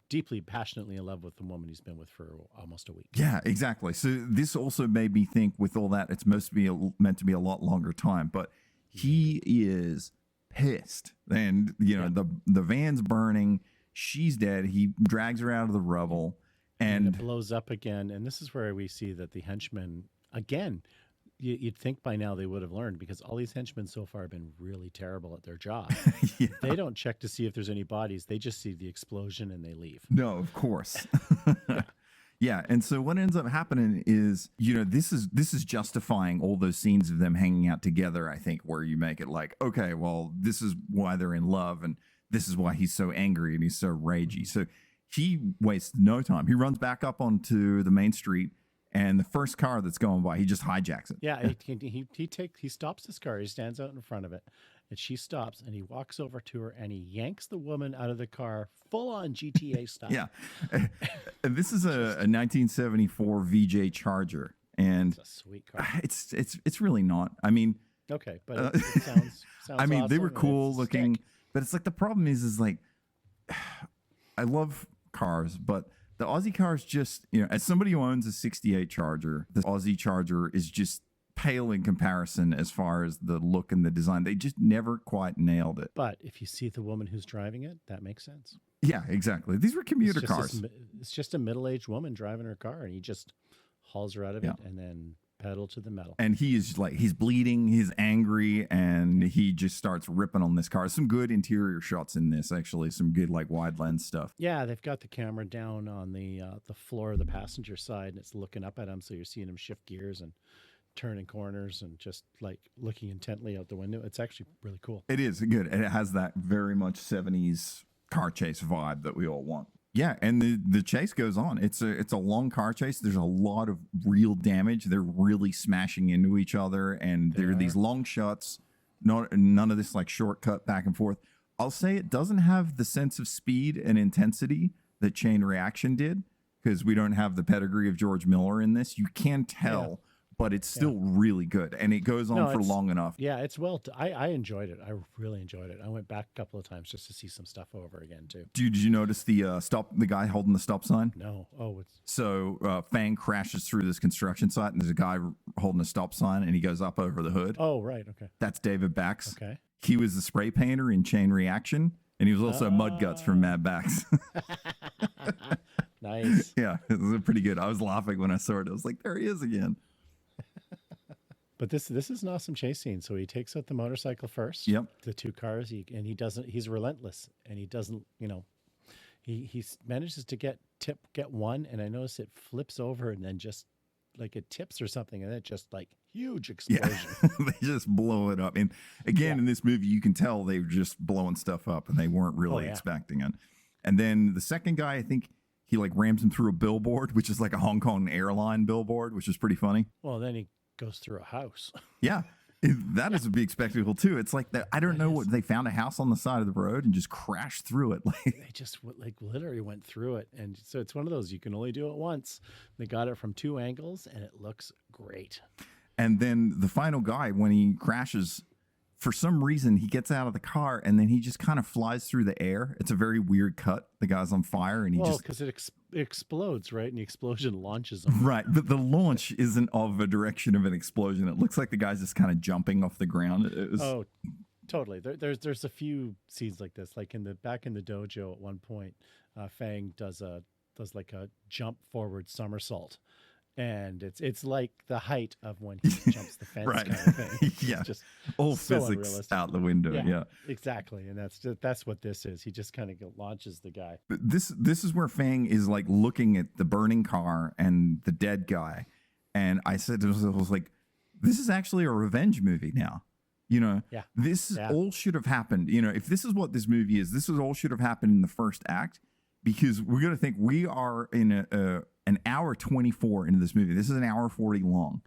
deeply passionately in love with the woman he's been with for almost a week. Yeah, exactly. So this also made me think, with all that, it's meant to be a lot longer time. But he is pissed, and the van's burning. She's dead. He drags her out of the rubble, and it blows up again. And this is where we see that the henchmen again. You'd think by now they would have learned, because all these henchmen so far have been really terrible at their job. Yeah. They don't check to see if there's any bodies. They just see the explosion and they leave. No, of course. Yeah. And so what ends up happening is, this is justifying all those scenes of them hanging out together, I think, where you make it like, okay, well, this is why they're in love and this is why he's so angry and he's so ragey. So he wastes no time. He runs back up onto the main street. And the first car that's going by, he just hijacks it. Yeah, he stops this car. He stands out in front of it, and she stops, and he walks over to her, and he yanks the woman out of the car, full on GTA style. Yeah, and this is a 1974 VJ Charger, and it's a sweet car. It's really not. I mean, okay, but it sounds. I mean, awesome, they were cool looking, stick. but it's like the problem is like, I love cars, but the Aussie car is just, as somebody who owns a 68 Charger, the Aussie Charger is just pale in comparison as far as the look and the design. They just never quite nailed it. But if you see the woman who's driving it, that makes sense. Yeah, exactly. These were commuter cars. It's just a middle-aged woman driving her car, and he just hauls her out of it and then pedal to the metal. And he is like, he's bleeding, he's angry, and he just starts ripping on this car. Some good interior shots in this, actually. Some good like wide lens stuff. Yeah, they've got the camera down on the floor of the passenger side, and it's looking up at him, so you're seeing him shift gears and turning corners and just like looking intently out the window. It's actually really cool. It is good. And it has that very much 70s car chase vibe that we all want. Yeah, and the chase goes on. It's a long car chase. There's a lot of real damage. They're really smashing into each other, and there are these long shots. None of this like shortcut back and forth. I'll say it doesn't have the sense of speed and intensity that Chain Reaction did, because we don't have the pedigree of George Miller in this. You can tell, but it's still really good, and it goes on for long enough. Yeah, it's I enjoyed it. I really enjoyed it. I went back a couple of times just to see some stuff over again too. Did you notice the guy holding the stop sign? No. Oh, so Fang crashes through this construction site, and there's a guy holding a stop sign, and he goes up over the hood. Oh, right. Okay. That's David Bax. Okay. He was the spray painter in Chain Reaction, and he was also Mud Guts from Mad Max. Nice. Yeah, it was pretty good. I was laughing when I saw it. I was like, there he is again. But this is an awesome chase scene. So he takes out the motorcycle first. Yep. The 2 cars. He's relentless, and he doesn't, he manages to get one, and I notice it flips over and then just like it tips or something, and it just like huge explosion. Yeah. They just blow it up. And again, in this movie, you can tell they were just blowing stuff up, and they weren't really expecting it. And then the second guy, I think he like rams him through a billboard, which is like a Hong Kong airline billboard, which is pretty funny. Well, then he goes through a house. Yeah. That is a big spectacle too. It's like that. I don't know what they found a house on the side of the road and just crashed through it. Like they just like literally went through it. And so it's one of those, you can only do it once. They got it from 2 angles and it looks great. And then the final guy, when he crashes, for some reason, he gets out of the car and then he just kind of flies through the air. It's a very weird cut. The guy's on fire and he because it explodes, right? And the explosion launches him. Right. But the launch isn't of a direction of an explosion. It looks like the guy's just kind of jumping off the ground. Oh, totally. There's a few scenes like this, like back in the dojo at one point, Fang does a does like a jump forward somersault. And it's like the height of when he jumps the fence Right. kind of thing. It's Yeah. just All so physics unrealistic. out the window. Yeah. Exactly. And that's what this is. He just kind of launches the guy. But this is where Fang is like looking at the burning car and the dead guy. And I said, I was like, this is actually a revenge movie now. You know, this all should have happened. You know, if this is what this movie is, this is all should have happened in the first act, because we're going to think we are in an hour 24 into this movie. This is an hour 40 long.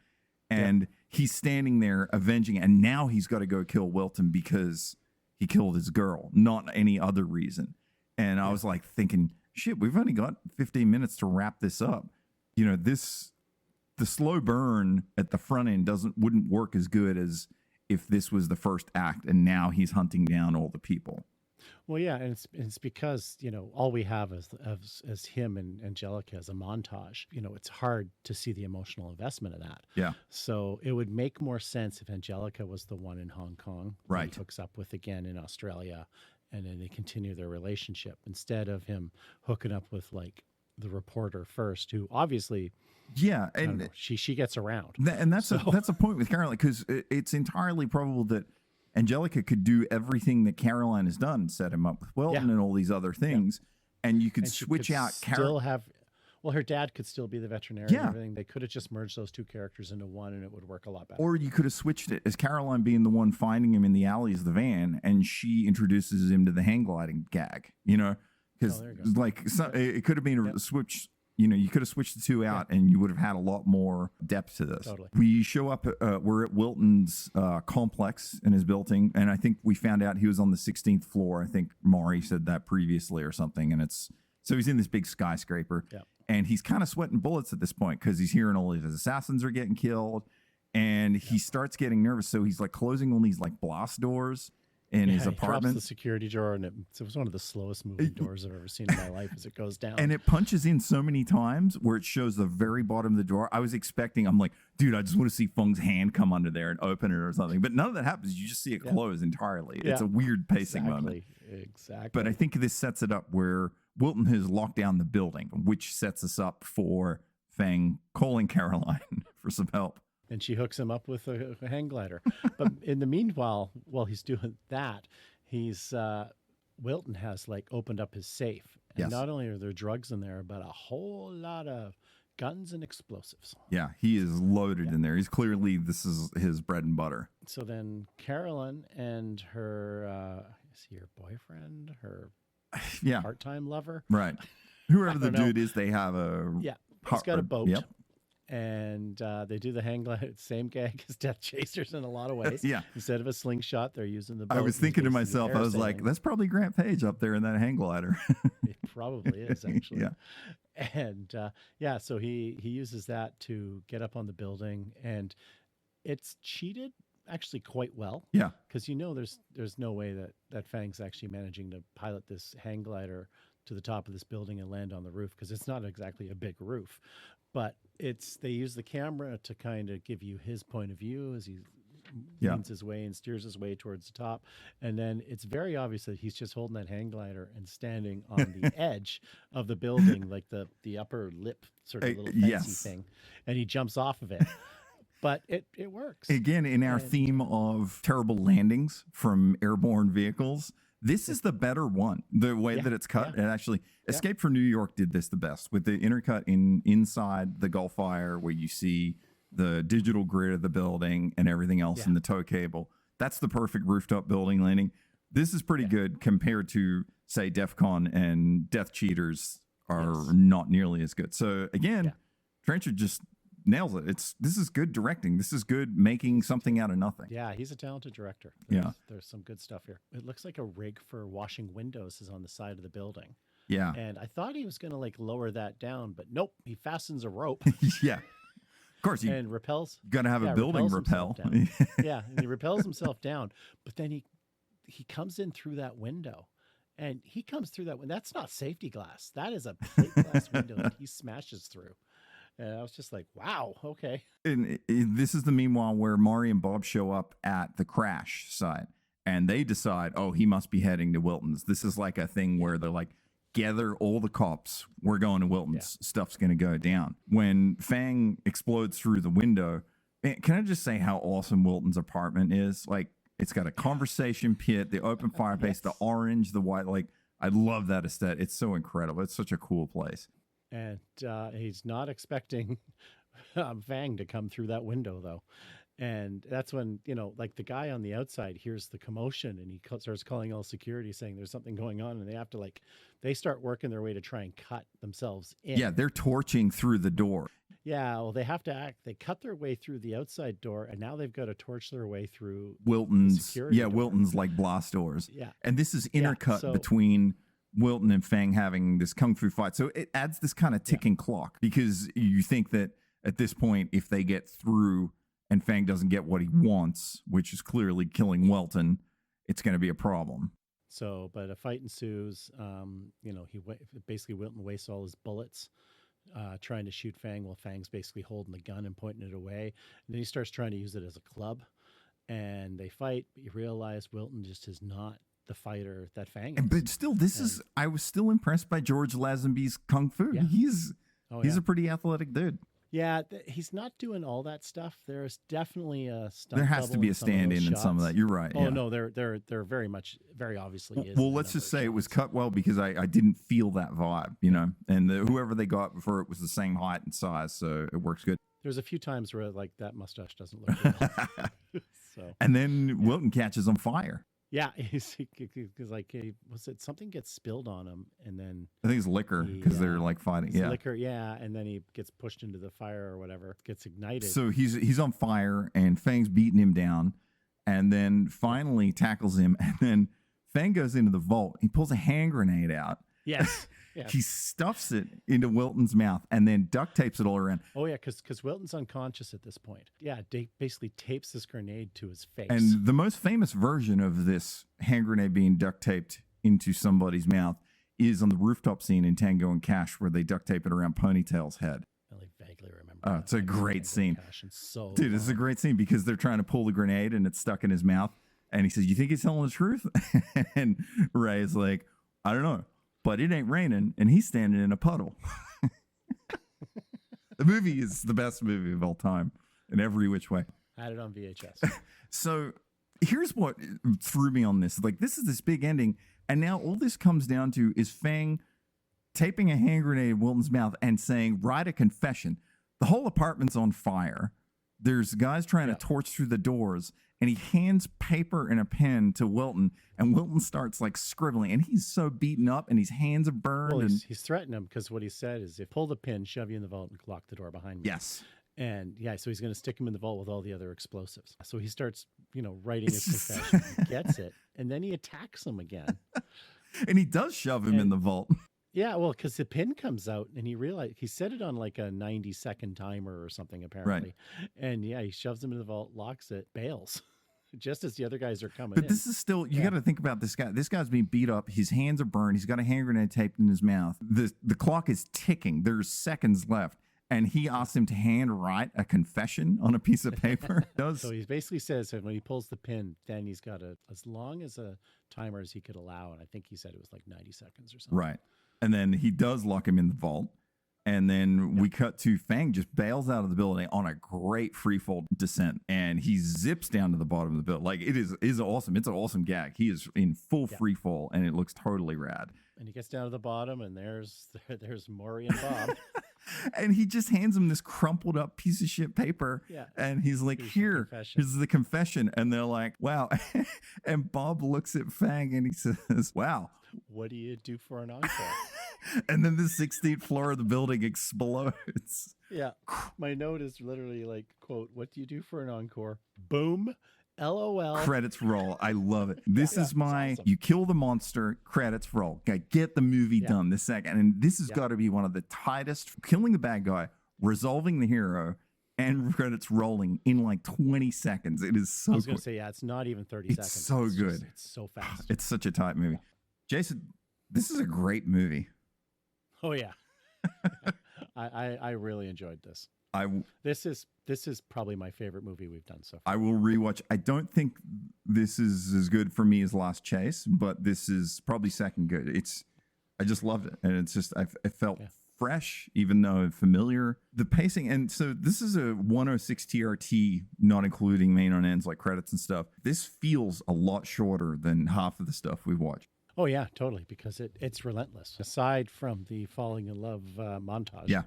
And he's standing there avenging, and now he's got to go kill Wilton because he killed his girl, not any other reason. And I was like thinking, shit, we've only got 15 minutes to wrap this up. You know, the slow burn at the front end wouldn't work as good as if this was the first act and now he's hunting down all the people. Well, yeah, and it's because, you know, all we have as him and Angelica as a montage. You know, it's hard to see the emotional investment of that. Yeah. So it would make more sense if Angelica was the one in Hong Kong that he hooks up with again in Australia, and then they continue their relationship instead of him hooking up with like the reporter first, who obviously, and she gets around. And that's a point with Caroline, because it's entirely probable that Angelica could do everything that Caroline has done and set him up with Wilton and all these other things. And you could switch out Caroline. Well, her dad could still be the veterinarian and everything. They could have just merged those two characters into one and it would work a lot better. Or you could have switched it as Caroline being the one finding him in the alleys of the van, and she introduces him to the hang gliding gag, you know, because it could have been switched. You know, you could have switched the two out and you would have had a lot more depth to this. Totally. We show up, we're at Wilton's complex in his building, and I think we found out he was on the 16th floor. I think Maury said that previously or something. And so he's in this big skyscraper, and he's kind of sweating bullets at this point because he's hearing all of his assassins are getting killed, and he starts getting nervous. So he's like closing all these like blast doors in his apartment. He drops the security door, and it was one of the slowest moving doors I've ever seen in my life as it goes down. And it punches in so many times where it shows the very bottom of the door. I'm like, dude, I just want to see Feng's hand come under there and open it or something. But none of that happens. You just see it close entirely. It's a weird pacing moment. Exactly. But I think this sets it up where Wilton has locked down the building, which sets us up for Feng calling Caroline for some help. And she hooks him up with a hang glider. But in the meanwhile, while he's doing that, Wilton has like opened up his safe. And not only are there drugs in there, but a whole lot of guns and explosives. Yeah, he is loaded in there. He's clearly, this is his bread and butter. So then Carolyn and her, is he her boyfriend? Her part-time lover? Right. Whoever the dude is, they have a... Yeah, he's got a boat. Yep. And they do the hang glide, same gag as Death Chasers in a lot of ways. Yeah. Instead of a slingshot, they're using the boat. I was thinking to myself, I was like, that's probably Grant Page up there in that hang glider. It probably is, actually. Yeah. And so he uses that to get up on the building, and it's cheated actually quite well. Yeah. Because there's no way that Fang's actually managing to pilot this hang glider to the top of this building and land on the roof, because it's not exactly a big roof. But they use the camera to kind of give you his point of view as he leans his way and steers his way towards the top. And then it's very obvious that he's just holding that hang glider and standing on the edge of the building, like the upper lip sort of little fancy thing. And he jumps off of it. But it works. Again, in our theme of terrible landings from airborne vehicles, this is the better one. The way that it's cut, and actually, Escape from New York did this the best with the intercut inside the Gulf Fire, where you see the digital grid of the building and everything else in the tow cable. That's the perfect rooftop building landing. This is pretty good compared to, say, DEFCON and Death Cheaters are not nearly as good. So again, Trenchard just nails it. This is good directing. This is good making something out of nothing. Yeah, he's a talented director. There's some good stuff here. It looks like a rig for washing windows is on the side of the building. Yeah. And I thought he was going to like lower that down, but nope, he fastens a rope. Yeah. Of course, and repels. Got to have a building repel. And he repels himself down, but then he comes in through that window. And he comes through that window. That's not safety glass. That is a plate glass window that he smashes through. And I was just like, wow, okay. And this is the meanwhile where Maury and Bob show up at the crash site, and they decide, oh, he must be heading to Wilton's. This is like a thing where they're like, gather all the cops. We're going to Wilton's. Stuff's going to go down. When Fang explodes through the window, man, can I just say how awesome Wilton's apartment is? Like, it's got a conversation pit, the open fireplace, the orange, the white. Like, I love that aesthetic. It's so incredible. It's such a cool place. And he's not expecting Fang to come through that window, though. And that's when, like the guy on the outside hears the commotion and he starts calling all security saying there's something going on. And they have to they start working their way to try and cut themselves in. Yeah, they're torching through the door. Yeah, well, they have to they cut their way through the outside door and now they've got to torch their way through Wilton's. door. Wilton's like blast doors. Yeah. And this is intercut between Wilton and Fang having this kung fu fight. So it adds this kind of ticking clock because you think that at this point, if they get through and Fang doesn't get what he wants, which is clearly killing Wilton, it's going to be a problem. So, but a fight ensues. Basically Wilton wastes all his bullets trying to shoot Fang while Fang's basically holding the gun and pointing it away. And then he starts trying to use it as a club. And they fight, but you realize Wilton just is not the fighter that Fang is. But still, I was still impressed by George Lazenby's kung fu. Yeah. He's a pretty athletic dude. Yeah, he's not doing all that stuff. There's definitely a stunt. There has to be a stand-in in some of that. You're right. Oh no, there very obviously is. Well, let's just say it was cut well because I didn't feel that vibe, And whoever they got before it was the same height and size, so it works good. There's a few times where like that mustache doesn't look good. And then Wilton catches on fire. Yeah, he's like, was it something gets spilled on him, and then I think it's liquor because they're like fighting. Yeah, liquor. Yeah, and then he gets pushed into the fire or whatever, gets ignited. So he's on fire, and Fang's beating him down, and then finally tackles him, and then Fang goes into the vault. He pulls a hand grenade out. Yes. He stuffs it into Wilton's mouth and then duct tapes it all around. Oh, yeah, because Wilton's unconscious at this point. Yeah, basically tapes this grenade to his face. And the most famous version of this hand grenade being duct taped into somebody's mouth is on the rooftop scene in Tango and Cash where they duct tape it around Ponytail's head. I vaguely remember. Oh, it's a great scene. Dude, it's a great scene because they're trying to pull the grenade and it's stuck in his mouth. And he says, "You think he's telling the truth?" And Ray is like, "I don't know. But it ain't raining," and he's standing in a puddle. The movie is the best movie of all time in every which way. Had it on VHS. So here's what threw me on this. Like, this is this big ending, and now all this comes down to is Fang taping a hand grenade in Wilton's mouth and saying, "Write a confession." The whole apartment's on fire. There's guys trying to torch through the doors, and he hands paper and a pen to Wilton, and Wilton starts like scribbling, and he's so beaten up, and his hands are burned. Well, and he's threatened him because what he said is, "If pull the pin, shove you in the vault, and lock the door behind me." Yes. And so he's going to stick him in the vault with all the other explosives. So he starts, writing his confession, he gets it, and then he attacks him again. And he does shove him in the vault. Yeah, well, because the pin comes out and he set it on like a 90-second timer or something, apparently. Right. And he shoves him in the vault, locks it, bails. Just as the other guys are coming in. But this is still, you got to think about this guy. This guy's being beat up. His hands are burned. He's got a hand grenade taped in his mouth. The clock is ticking. There's seconds left. And he asks him to hand write a confession on a piece of paper. So he basically says that when he pulls the pin, then he's got as long as a timer as he could allow. And I think he said it was like 90 seconds or something. Right. And then he does lock him in the vault. And then we cut to Fang just bails out of the building on a great freefall descent. And he zips down to the bottom of the building. Like, it is awesome. It's an awesome gag. He is in full freefall, and it looks totally rad. And he gets down to the bottom, and there's Maury and Bob. And he just hands him this crumpled up piece of shit paper. Yeah. And he's like, here's the confession. And they're like, wow. And Bob looks at Fang and he says, wow. What do you do for an encore? And then the 16th floor of the building explodes. Yeah. My note is literally like, quote, "What do you do for an encore?" Boom. LOL. Credits roll. I love it. This is my, awesome. You kill the monster, credits roll. Okay, get the movie done this second. And this has got to be one of the tightest, killing the bad guy, resolving the hero, and credits rolling in like 20 seconds. It is so I was going to say, it's not even 30 seconds. It's so good. It's so fast. It's such a tight movie. Jason, this is a great movie. Oh, yeah. I really enjoyed this. This is probably my favorite movie we've done so far. I will rewatch. I don't think this is as good for me as Last Chase, but this is probably second good. I just loved it. And it's just, it felt fresh, even though familiar. The pacing, and so this is a 106 TRT, not including main on ends like credits and stuff. This feels a lot shorter than half of the stuff we've watched. Oh yeah, totally, because it's relentless. Aside from the falling in love montage, Yeah,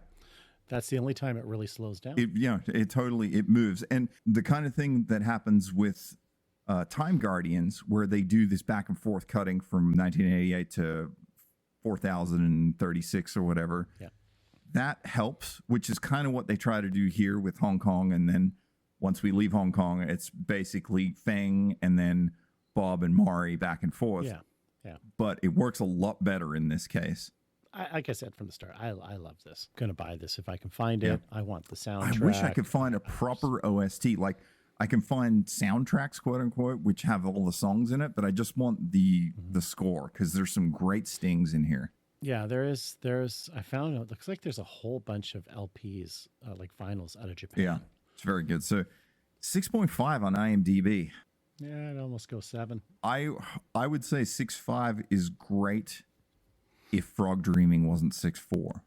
that's the only time it really slows down. It moves. And the kind of thing that happens with Time Guardians, where they do this back and forth cutting from 1988 to 4036 or whatever. Yeah. That helps, which is kind of what they try to do here with Hong Kong. And then once we leave Hong Kong, it's basically Feng and then Bob and Mari back and forth. Yeah. Yeah. But it works a lot better in this case. Like I said from the start, I love this. I'm going to buy this if I can find it. I want the soundtrack. I wish I could find a proper OST. Like, I can find soundtracks, quote unquote, which have all the songs in it, but I just want the score, because there's some great stings in here. Yeah, there's I found it looks like there's a whole bunch of LPs, like vinyls out of Japan. Yeah, it's very good. So 6.5 on IMDb. Yeah, I'd almost go 7. I would say 6.5 is great if Frog Dreaming wasn't 6.4.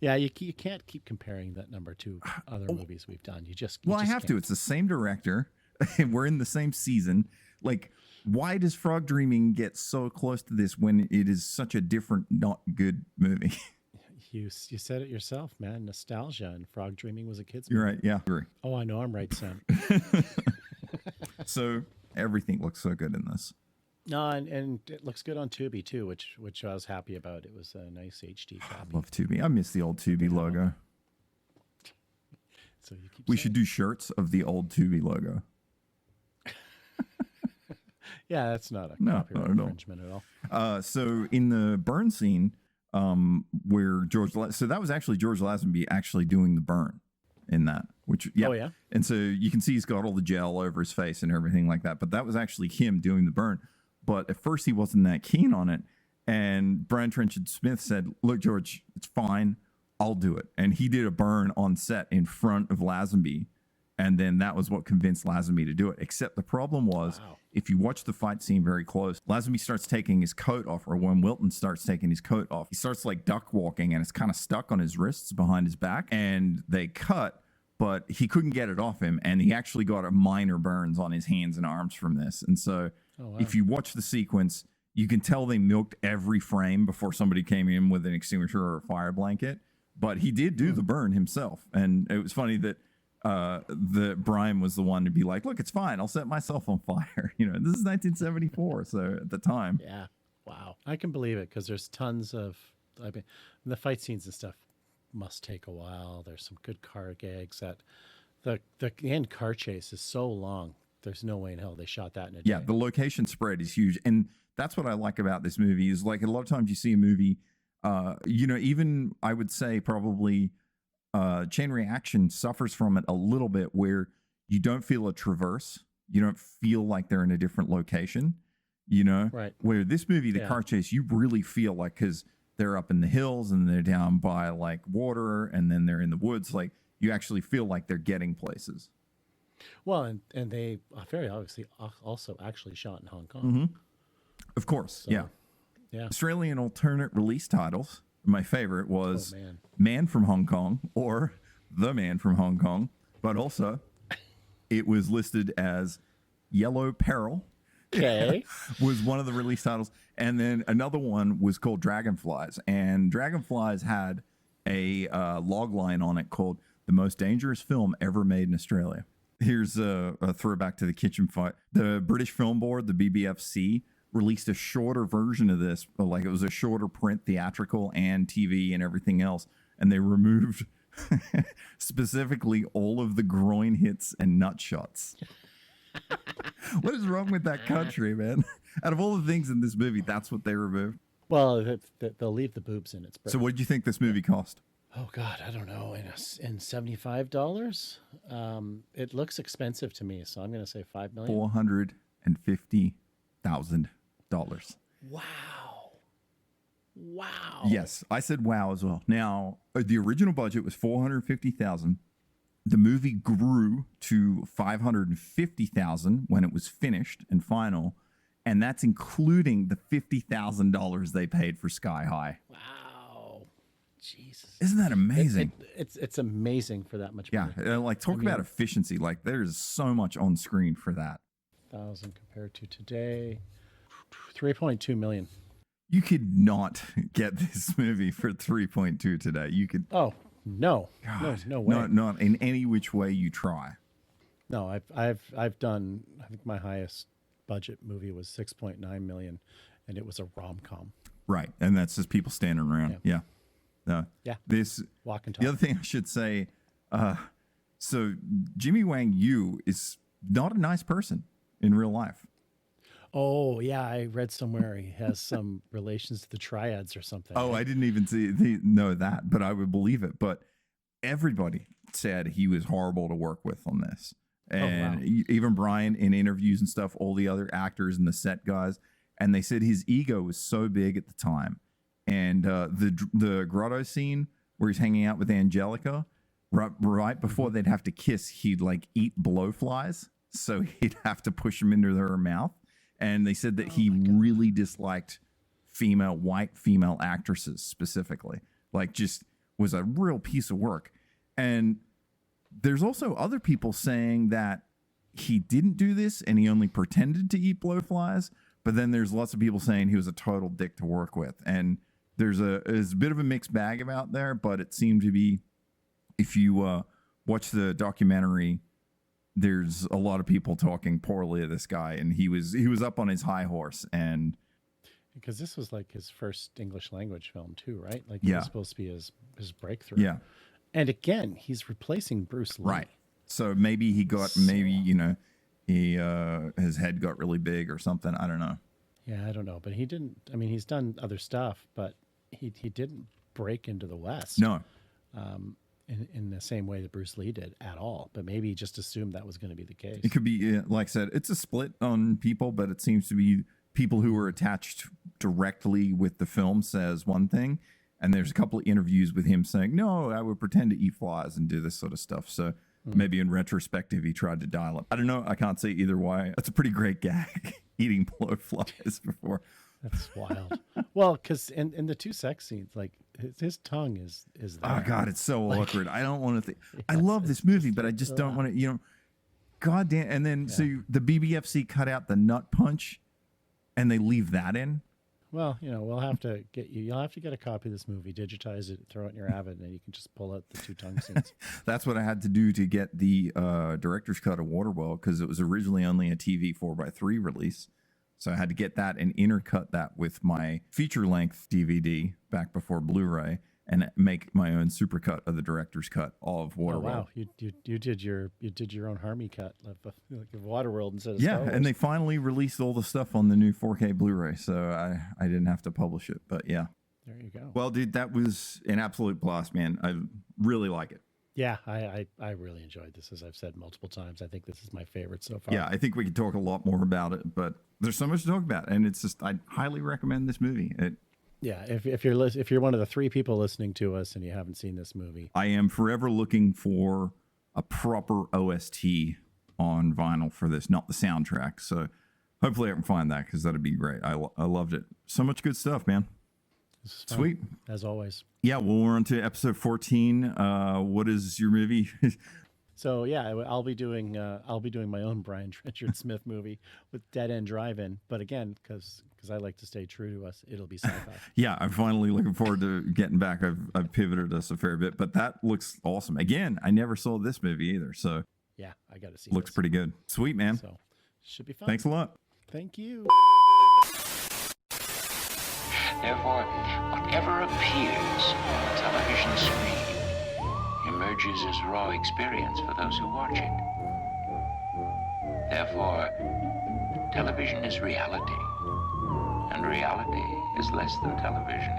Yeah, you can't keep comparing that number to other movies we've done. You just I have to. It's the same director, and we're in the same season. Like, why does Frog Dreaming get so close to this when it is such a different, not good movie? You said it yourself, man. Nostalgia, and Frog Dreaming was a kid's movie. You're right. Yeah. Agree. Oh, I know I'm right, Sam. So everything looks so good in this. No, and it looks good on Tubi too, which I was happy about. It was a nice HD copy. I love Tubi. I miss the old Tubi logo. So we should do shirts of the old Tubi logo. Yeah, that's not a copyright infringement at all. So in the burn scene, where so that was actually George Lazenby actually doing the burn in that, which Oh yeah. And so you can see he's got all the gel over his face and everything like that, but that was actually him doing the burn. But at first he wasn't that keen on it, and Brian Trenchard Smith said, "Look, George, it's fine, I'll do it." And he did a burn on set in front of Lazenby, and then that was what convinced Lazenby to do it. Except the problem was, if you watch the fight scene very close, Lazenby starts taking his coat off, or when Wilton starts taking his coat off, he starts like duck walking, and it's kind of stuck on his wrists behind his back, and they cut, but he couldn't get it off him, and he actually got a minor burns on his hands and arms from this. And so if you watch the sequence, you can tell they milked every frame before somebody came in with an extinguisher or a fire blanket, but he did do the burn himself. And it was funny that Brian was the one to be like, "Look, it's fine, I'll set myself on fire." You know, this is 1974, so at the time. Yeah. Wow. I can believe it, because there's tons of, I mean, the fight scenes and stuff must take a while. There's some good car gags. That the end car chase is so long. There's no way in hell they shot that in a day. Yeah, the location spread is huge, and that's what I like about this movie. Is like a lot of times you see a movie, even I would say probably Chain Reaction suffers from it a little bit, where you don't feel a traverse, you don't feel like they're in a different location, Right. Where this movie, the car chase, you really feel like, because they're up in the hills and they're down by like water, and then they're in the woods, like you actually feel like they're getting places. Well, and they very obviously also actually shot in Hong Kong. Mm-hmm. Of course, So, yeah. Yeah. Australian alternate release titles. My favorite was Man from Hong Kong, or The Man from Hong Kong, but also it was listed as Yellow Peril. Okay. Was one of the release titles. And then another one was called Dragonflies. And Dragonflies had a log line on it called The Most Dangerous Film Ever Made in Australia. Here's a throwback to the kitchen fight. The British Film Board, the BBFC, released a shorter version of this, like it was a shorter print, theatrical and TV and everything else. And they removed specifically all of the groin hits and nut shots. What is wrong with that country, man? Out of all the things in this movie, that's what they removed. Well, they'll leave the boobs in. It's so what did you think this movie cost? Oh God, I don't know. In $75, it looks expensive to me, so I'm going to say $5 million. $450,000. Wow. Yes, I said wow as well. Now, the original budget was $450,000. The movie grew to $550,000 when it was finished and final, And that's including the $50,000 they paid for Sky High. Wow. Jesus. Isn't that amazing? It's amazing for that much money. Yeah, like talk about efficiency. Like there's so much on screen for that. 1,000 compared to today, 3.2 million. You could not get this movie for 3.2 today. You could. Oh no, God, no way. Not in any which way you try. No, I've done. I think my highest budget movie was 6.9 million, and it was a rom-com. Right, and that's just people standing around. Yeah. Yeah. This walk and talk. The other thing I should say. So Jimmy Wang Yu is not a nice person in real life. Oh yeah, I read somewhere he has some relations to the triads or something. Oh, I didn't even know that, but I would believe it. But everybody said he was horrible to work with on this. And even Brian in interviews and stuff, all the other actors and the set guys, and they said his ego was so big at the time. And the grotto scene where he's hanging out with Angelica, right before they'd have to kiss, he'd like eat blowflies, so he'd have to push them into her mouth. And they said that he really disliked white female actresses specifically, like just was a real piece of work. And there's also other people saying that he didn't do this and he only pretended to eat blowflies. But then there's lots of people saying he was a total dick to work with. And there's a bit of a mixed bag about there, but it seemed to be, if you watch the documentary, there's a lot of people talking poorly of this guy, and he was up on his high horse. And because this was like his first English language film too, right? Like it was supposed to be his breakthrough. Yeah. And again, he's replacing Bruce Lee. Right. So maybe he got his head got really big or something. I don't know. Yeah, I don't know, but he didn't. I mean, he's done other stuff, but he didn't break into the West. No. In the same way that Bruce Lee did at all, but maybe he just assumed that was going to be the case. It could be, like I said, it's a split on people, but it seems to be people who were attached directly with the film says one thing, and there's a couple of interviews with him saying, no, I would pretend to eat flies and do this sort of stuff. So maybe in retrospective, he tried to dial up. I don't know. I can't say either way. That's a pretty great gag, eating blowflies before. That's wild. Well, because in the two sex scenes, like his tongue is there. Oh God, it's so awkward. I don't want to think. I love this movie, but I just don't want to. God damn. And then so the BBFC cut out the nut punch, and they leave that in. Well, we'll have to get you. You'll have to get a copy of this movie, digitize it, throw it in your Avid, and you can just pull out the two tongue scenes. That's what I had to do to get the director's cut of Waterworld, because it was originally only a TV 4x3 release. So I had to get that and intercut that with my feature-length DVD back before Blu-ray, and make my own supercut of the director's cut of Waterworld. Oh wow, you did your own Harmy cut of Waterworld instead of Star Wars. And they finally released all the stuff on the new 4K Blu-ray, so I didn't have to publish it. But yeah, there you go. Well, dude, that was an absolute blast, man. I really like it. Yeah, I really enjoyed this, as I've said multiple times. I think this is my favorite so far. Yeah, I think we could talk a lot more about it, but there's so much to talk about, and it's just I highly recommend this movie. Yeah, if you're one of the three people listening to us and you haven't seen this movie, I am forever looking for a proper OST on vinyl for this, not the soundtrack. So hopefully I can find that, because that'd be great. I loved it. So much good stuff, man. Sweet. As always. Yeah, well, we're on to episode 14. What is your movie? So yeah, I'll be doing my own Brian Trenchard Smith movie with Dead End Drive-In, but again, because I like to stay true to us, it'll be sci-fi. Yeah, I'm finally looking forward to getting back. I've pivoted us a fair bit, but that looks awesome. Again, I never saw this movie either, so yeah, I got to see. Looks pretty good. Sweet, man. So should be fun. Thanks a lot. Thank you. Therefore, whatever appears on the television screen emerges as raw experience for those who watch it. Therefore, television is reality, and reality is less than television.